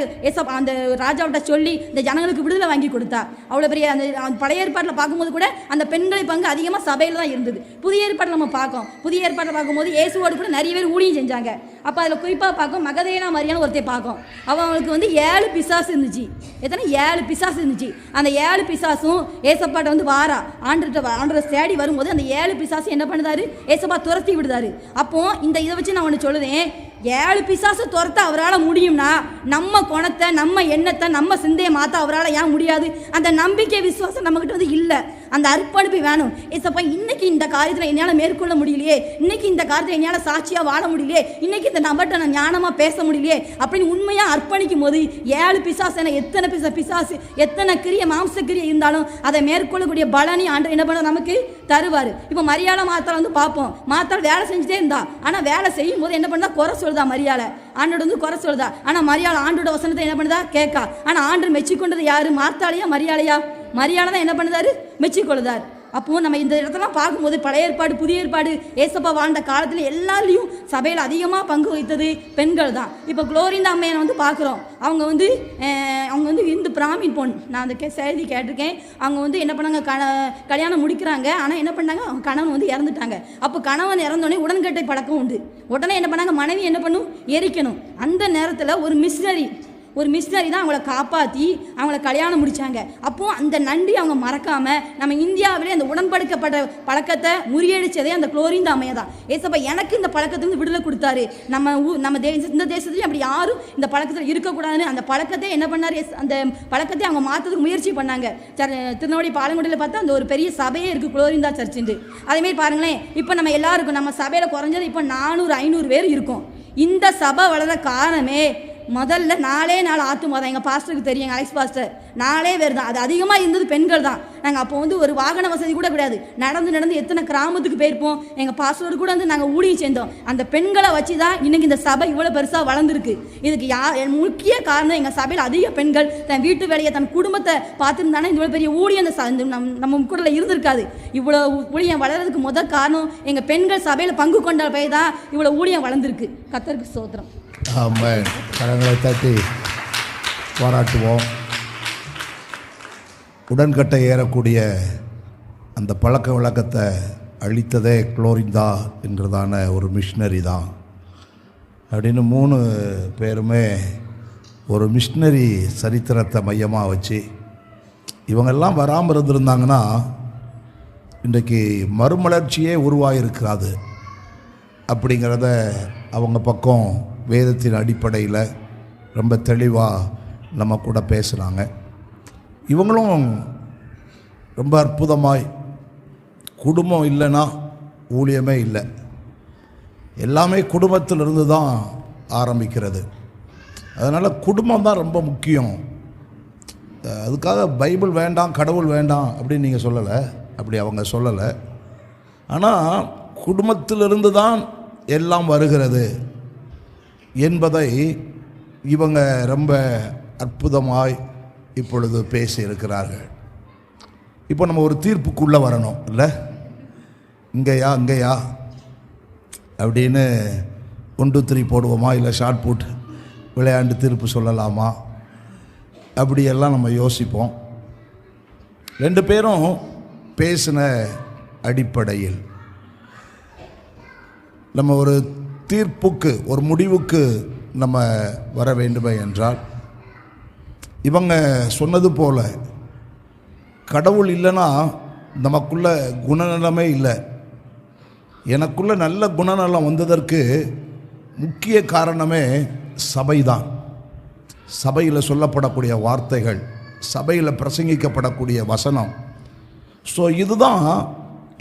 அந்த ராஜாவிட்ட சொல்லி இந்த ஜனங்களுக்கு விடுதலை வாங்கி கொடுத்தா. அவ்வளோ பெரிய அந்த பழைய ஏற்பாட்டில் பார்க்கும்போது கூட அந்த பெண்களை பங்கு அதிகமாக சபையில் தான் இருந்தது. புதிய ஏற்பாட்டில் நம்ம பார்க்கோம். புதிய ஏற்பாட்டில் பார்க்கும்போது இயேசுவோடு கூட நிறைய பேர் ஊழியம் செஞ்சாங்க. அப்போ அதில் குறிப்பாக பார்க்கும் மகதலேனா மரியாதை ஒருத்தர் பார்க்கும். அவங்களுக்கு வந்து 7 பிசாசு இருந்துச்சு. எத்தனை 7 பிசாசு இருந்துச்சு. அந்த 7 பிசாசும் ஏசப்பாட்ட வந்து வாரா ஆண்டரை தேடி வரும்போது அந்த 7 பிசாசு என்ன பண்ணுதாரு, ஏசப்பா துரத்தி விடுதாரு. அப்போ இந்த இதை வச்சு நான் ஒன்று சொல்லுவேன், 7 பிசாசு துரத்த அவரால் முடியும்னா நம்ம குணத்தை, நம்ம எண்ணத்தை, நம்ம சிந்தையை மாற்ற அவரால் ஏன் முடியாது? அந்த நம்பிக்கை விசுவாசம் நம்மகிட்ட வந்து இல்லை. அந்த அர்ப்பணிப்பு வேணும். ஏசப்பா இன்னைக்கு இந்த காரியத்தில் என்னால் மேற்கொள்ள முடியலையே, இன்னைக்கு இந்த காரியத்தில் என்னால் சாட்சியாக வாழ முடியலையே, இன்னைக்கு இந்த நபர்கிட்ட நான் ஞானமாக பேச முடியலையே அப்படின்னு உண்மையாக அர்ப்பணிக்கும் போது 7 பிசாசு எத்தனை பிசாசு எத்தனை கிரிய மாம்ச கிரியை இருந்தாலும் அதை மேற்கொள்ளக்கூடிய பலனி ஆண்டு என்ன பண்ண நமக்கு தருவார். இப்போ மரியாதை மாத்தாள் வந்து பார்ப்போம். மாத்தாள் வேலை செஞ்சுட்டே இருந்தா, ஆனால் வேலை செய்யும் போது என்ன பண்ணா, குறை சொல்லுதா மரியாதை, ஆண்டோட வந்து குறை சொல்லுதா. ஆனால் மரியாதை ஆண்டோட வசனத்தை என்ன பண்ணுதா, கேட்கா. ஆனால் ஆண்டு மெச்சிக்கொண்டது யாரு, மார்த்தாளையா மரியாதையா? மரியாதை தான் என்ன பண்ணுதாரு, மெச்சிக்கொள்ளுதார். அப்போ நம்ம இந்த இடத்தெல்லாம் பார்க்கும்போது பழைய ஏற்பாடு புதிய ஏற்பாடு ஏசப்பா வாழ்ந்த காலத்தில் எல்லாரையும் சபையில் அதிகமாக பங்கு வகித்தது பெண்கள் தான். இப்போ குளோரிந்த அம்மையை வந்து பார்க்குறோம். அவங்க வந்து இந்து பிராமின் பொண்ணு. நான் அந்த செய்தி கேட்டிருக்கேன். அவங்க வந்து என்ன பண்ணாங்க, கல்யாணம் முடிக்கிறாங்க. ஆனால் என்ன பண்ணாங்க, அவங்க கணவன் வந்து இறந்துட்டாங்க. அப்போ கணவன் இறந்தோடனே உடன்கட்டை பழக்கம் உண்டு. உடனே என்ன பண்ணாங்க, மனைவி என்ன பண்ணும், எரிக்கணும். அந்த நேரத்தில் ஒரு மிஷினரி தான் அவங்கள காப்பாற்றி அவங்கள கல்யாணம் முடித்தாங்க. அப்போது அந்த நன்றி அவங்க மறக்காமல் நம்ம இந்தியாவிலே அந்த உடன்படுக்கப்பட்ட பழக்கத்தை முறியடித்ததே அந்த குளோரிந்த அம்மையை தான். ஏசப்பா எனக்கு இந்த பழக்கத்துலேருந்து விடுதலை கொடுத்தாரு. நம்ம இந்த தேசத்துலேயும் அப்படி யாரும் இந்த பழக்கத்தில் இருக்கக்கூடாதுன்னு அந்த பழக்கத்தை என்ன பண்ணார், அந்த பழக்கத்தை அவங்க மாற்றதுக்கு முயற்சி பண்ணாங்க. திருநெல்வேலி பாலங்குடியில் பார்த்தா அந்த ஒரு பெரிய சபையே இருக்குது, குளோரிந்தா சர்ச்சுண்டு. அதேமாரி பாருங்களேன், இப்போ நம்ம எல்லாருக்கும் நம்ம சபையில் குறைஞ்சது இப்போ 400-500 பேர் இருக்கும். இந்த சபை வளர காரணமே முதல்ல 4 நாள் ஆத்துமா தான். எங்கள் பாஸ்டருக்கு தெரியும், எங்கள் அலெக்ஸ் பாஸ்டர் 4 பேர் தான். அது அதிகமாக இருந்தது பெண்கள் தான். நாங்கள் அப்போ வந்து ஒரு வாகன வசதி கூட கிடையாது. நடந்து எத்தனை கிராமத்துக்கு போயிருப்போம். எங்கள் பாஸ்டரோடு கூட வந்து நாங்கள் ஊழியம் சேர்ந்தோம். அந்த பெண்களை வச்சு தான் இன்றைக்கி இந்த சபை இவ்வளோ பெருசாக வளர்ந்துருக்கு. இதுக்கு முக்கிய காரணம் எங்கள் சபையில் அதிக பெண்கள் தன் வீட்டு வேலையை, தன் குடும்பத்தை பார்த்துருந்தானே இவ்வளோ பெரிய ஊழியம் அந்த நம்ம கூட இருந்திருக்காது. இவ்வளோ ஊழியம் வளர்கிறதுக்கு முதல் காரணம் எங்கள் பெண்கள் சபையில் பங்கு கொண்ட போய் தான் இவ்வளோ ஊழியம் வளர்ந்துருக்கு. கர்த்தருக்கு ஸ்தோத்திரம். ஆமென். கரங்களை தட்டி பாராட்டுவோம். உடன்கட்டை ஏறக்கூடிய அந்த பழக்க வழக்கத்தை அழித்ததே குளோரிந்தா என்கிறதான ஒரு மிஷினரி தான் அப்படின்னு 3 பேருமே ஒரு மிஷினரி சரித்திரத்தை மையமாக வச்சு இவங்கெல்லாம் வராமல் இருந்திருந்தாங்கன்னா இன்றைக்கு மறுமலர்ச்சியே உருவாகிருக்காது அப்படிங்கிறத அவங்க பக்கம் வேதத்தின் அடிப்படையில் ரொம்ப தெளிவாக நம்ம கூட பேசுகிறாங்க. இவங்களும் ரொம்ப அற்புதமாய் குடும்பம் இல்லைன்னா ஊழியமே இல்லை, எல்லாமே குடும்பத்திலிருந்து தான் ஆரம்பிக்கிறது. அதனால் குடும்பம் தான் ரொம்ப முக்கியம். அதுக்காக பைபிள் வேண்டாம், கடவுள் வேண்டாம் அப்படின்னு நீங்கள் சொல்லலை, அப்படி அவங்க சொல்லலை. ஆனால் குடும்பத்திலிருந்து தான் எல்லாம் வருகிறது என்பதை இவங்க ரொம்ப அற்புதமாய் இப்பொழுது பேசியிருக்கிறார்கள். இப்போ நம்ம ஒரு தீர்ப்புக்குள்ளே வரணும் இல்லை, இங்கேயா அப்படின்னு 1 2 3 போடுவோமா, இல்லை ஷார்ட் புட் விளையாண்டு தீர்ப்பு சொல்லலாமா, அப்படியெல்லாம் நம்ம யோசிப்போம். 2 பேரும் பேசின அடிப்படையில் நம்ம ஒரு தீர்ப்புக்கு, ஒரு முடிவுக்கு நம்ம வர வேண்டுமே என்றால், இவங்க சொன்னது போல கடவுள் இல்லைன்னா நமக்குள்ள குணநலமே இல்லை. எனக்குள்ள நல்ல குணநலம் வந்ததற்கு முக்கிய காரணமே சபைதான். சபையில் சொல்லப்படக்கூடிய வார்த்தைகள், சபையில் பிரசங்கிக்கப்படக்கூடிய வசனம். ஸோ இதுதான்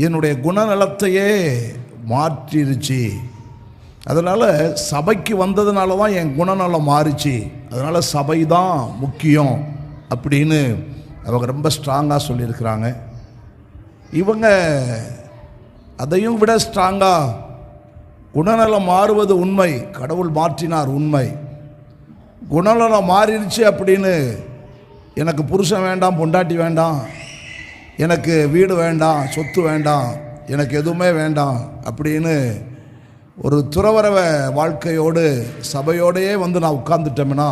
என்னுடைய குணநலத்தையே மாற்றிருச்சு. அதனால் சபைக்கு வந்ததுனால தான் என் குணநலம் மாறிச்சு. அதனால் சபை தான் முக்கியம் அப்படின்னு அவங்க ரொம்ப ஸ்ட்ராங்காக சொல்லியிருக்கிறாங்க. இவங்க அதையும் விட ஸ்ட்ராங்காக குணநலம் மாறுவது உண்மை, கடவுள் மாற்றினார் உண்மை. குணநலம் மாறிடுச்சு அப்படின்னு எனக்கு புருஷன் வேண்டாம், பொண்டாட்டி வேண்டாம், எனக்கு வீடு வேண்டாம், சொத்து வேண்டாம், எனக்கு எதுவுமே வேண்டாம் அப்படின்னு ஒரு துறவரவ வாழ்க்கையோடு சபையோடையே வந்து நான் உட்கார்ந்துட்டோம்னா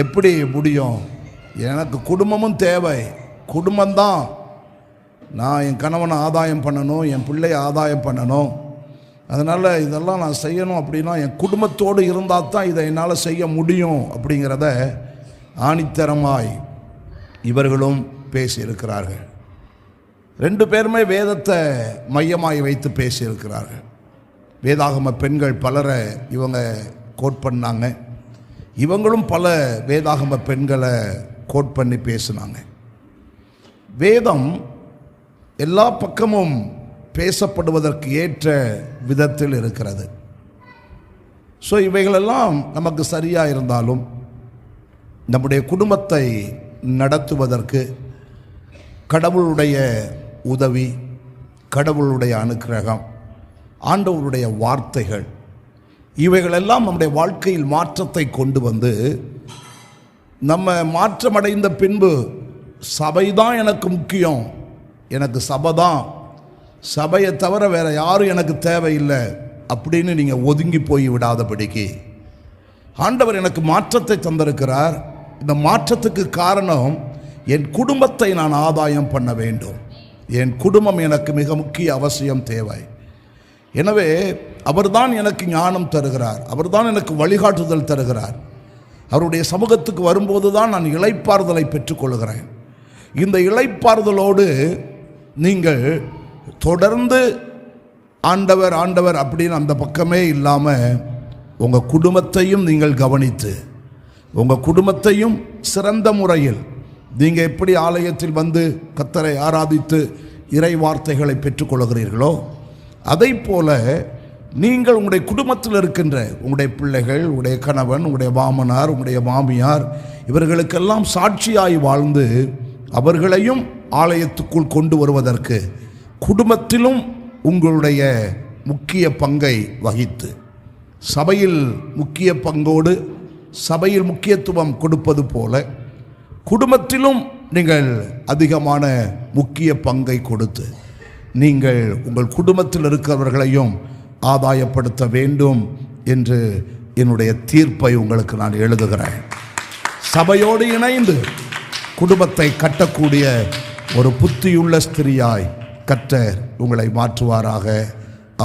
எப்படி முடியும்? எனக்கு குடும்பமும் தேவை. குடும்பம்தான். நான் என் கணவனை ஆதாயம் பண்ணணும், என் பிள்ளையை ஆதாயம் பண்ணணும். அதனால் இதெல்லாம் நான் செய்யணும் அப்படின்னா என் குடும்பத்தோடு இருந்தால் தான் இதை என்னால் செய்ய முடியும் அப்படிங்கிறத ஆணித்தரமாய் இவர்களும் பேசியிருக்கிறார்கள். ரெண்டு பேருமே வேதத்தை மையமாய் வைத்து பேசியிருக்கிறார்கள். வேதாகம பெண்கள் பலரை இவங்க கோட் பண்ணாங்க. இவங்களும் பல வேதாகம பெண்களை கோட் பண்ணி பேசினாங்க. வேதம் எல்லா பக்கமும் பேசப்படுவதற்கு ஏற்ற விதத்தில் இருக்கிறது. ஸோ இவைகளெல்லாம் நமக்கு சரியாக இருந்தாலும் நம்முடைய குடும்பத்தை நடத்துவதற்கு கடவுளுடைய உதவி, கடவுளுடைய அனுக்கிரகம், ஆண்டவருடைய வார்த்தைகள், இவைகளெல்லாம் நம்முடைய வாழ்க்கையில் மாற்றத்தை கொண்டு வந்து நம்ம மாற்றமடைந்த பின்பு சபைதான் எனக்கு முக்கியம், எனக்கு சபை தான், சபையை தவிர வேறு யாரும் எனக்கு தேவையில்லை அப்படின்னு நீங்கள் ஒதுங்கி போய் விடாதபடிக்கு ஆண்டவர் எனக்கு மாற்றத்தை தந்திருக்கிறார். இந்த மாற்றத்துக்கு காரணம் என் குடும்பத்தை நான் ஆதாயம் பண்ண வேண்டும். என் குடும்பம் எனக்கு மிக முக்கிய அவசியம் தேவை. எனவே அவர்தான் எனக்கு ஞானம் தருகிறார், அவர்தான் எனக்கு வழிகாட்டுதல் தருகிறார். அவருடைய சமூகத்துக்கு வரும்போது தான் நான் இளைப்பாறுதலை பெற்றுக்கொள்கிறேன். இந்த இளைப்பாறுதலோடு நீங்கள் தொடர்ந்து ஆண்டவர் ஆண்டவர் அப்படின்னு அந்த பக்கமே இல்லாமல் உங்கள் குடும்பத்தையும் நீங்கள் கவனித்து, உங்கள் குடும்பத்தையும் சிறந்த முறையில் நீங்கள் எப்படி ஆலயத்தில் வந்து கர்த்தரை ஆராதித்து இறை வார்த்தைகளை பெற்றுக்கொள்கிறீர்களோ அதை போல நீங்கள் உங்களுடைய குடும்பத்தில் இருக்கின்ற உங்களுடைய பிள்ளைகள், உங்களுடைய கணவன், உங்களுடைய மாமனார், உங்களுடைய மாமியார், இவர்களுக்கெல்லாம் சாட்சியாய் வாழ்ந்து அவர்களையும் ஆலயத்துக்குள் கொண்டு வருவதற்கு குடும்பத்திலும் உங்களுடைய முக்கிய பங்கை வகித்து, சபையில் முக்கிய பங்கோடு சபையில் முக்கியத்துவம் கொடுப்பது போல குடும்பத்திலும் நீங்கள் அதிகமான முக்கிய பங்கை கொடுத்து நீங்கள் உங்கள் குடும்பத்தில் இருக்கிறவர்களையும் ஆதாயப்படுத்த வேண்டும் என்று என்னுடைய தீர்ப்பை உங்களுக்கு நான் எழுதுகிறேன். சபையோடு இணைந்து குடும்பத்தை கட்டக்கூடிய ஒரு புத்தியுள்ள ஸ்திரியாய் கர்த்தர் உங்களை மாற்றுவாராக.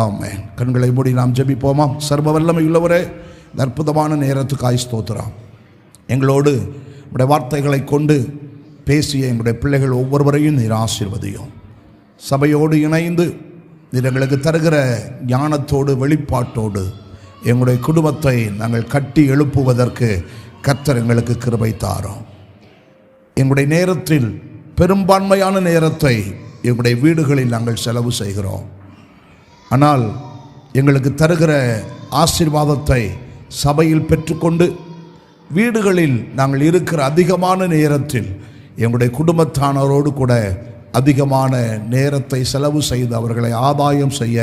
ஆமென். கண்களை மூடி நாம் ஜெபிப்போமா? சர்வ வல்லமை உள்ளவரே, அற்புதமான நேரத்துக்காய் ஸ்தோத்திரம். எங்களோடு உடைய வார்த்தைகளை கொண்டு பேசிய எங்களுடைய பிள்ளைகள் ஒவ்வொருவரையும் நீர் ஆசீர்வதியும். சபையோடு இணைந்து நீர் எங்களுக்கு தருகிற ஞானத்தோடு வெளிப்பாட்டோடு எங்களுடைய குடும்பத்தை நாங்கள் கட்டி எழுப்புவதற்கு கர்த்தர் எங்களுக்கு கிருபை தாரும். எங்களுடைய நேரத்தில் பெரும்பான்மையான நேரத்தை எங்களுடைய வீடுகளில் நாங்கள் செலவு செய்கிறோம். ஆனால் எங்களுக்கு தருகிற ஆசீர்வாதத்தை சபையில் பெற்றுக்கொண்டு வீடுகளில் நாங்கள் இருக்கிற அதிகமான நேரத்தில் எங்களுடைய குடும்பத்தானரோடு கூட அதிகமான நேரத்தை செலவு செய்து அவர்களை ஆதாயம் செய்ய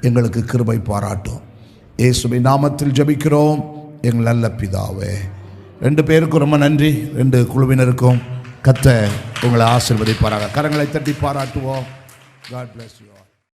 எங்களுக்கு கிருபை பாராட்டும். இயேசுவின் நாமத்தில் ஜெபிக்கிறோம் எங்கள் நல்ல பிதாவே. 2 பேருக்கும் ரொம்ப நன்றி. 2 குழுவினருக்கும் கர்த்தர் உங்களை ஆசீர்வதிப்பாராக. கரங்களை தட்டி பாராட்டுவோம். God bless you all.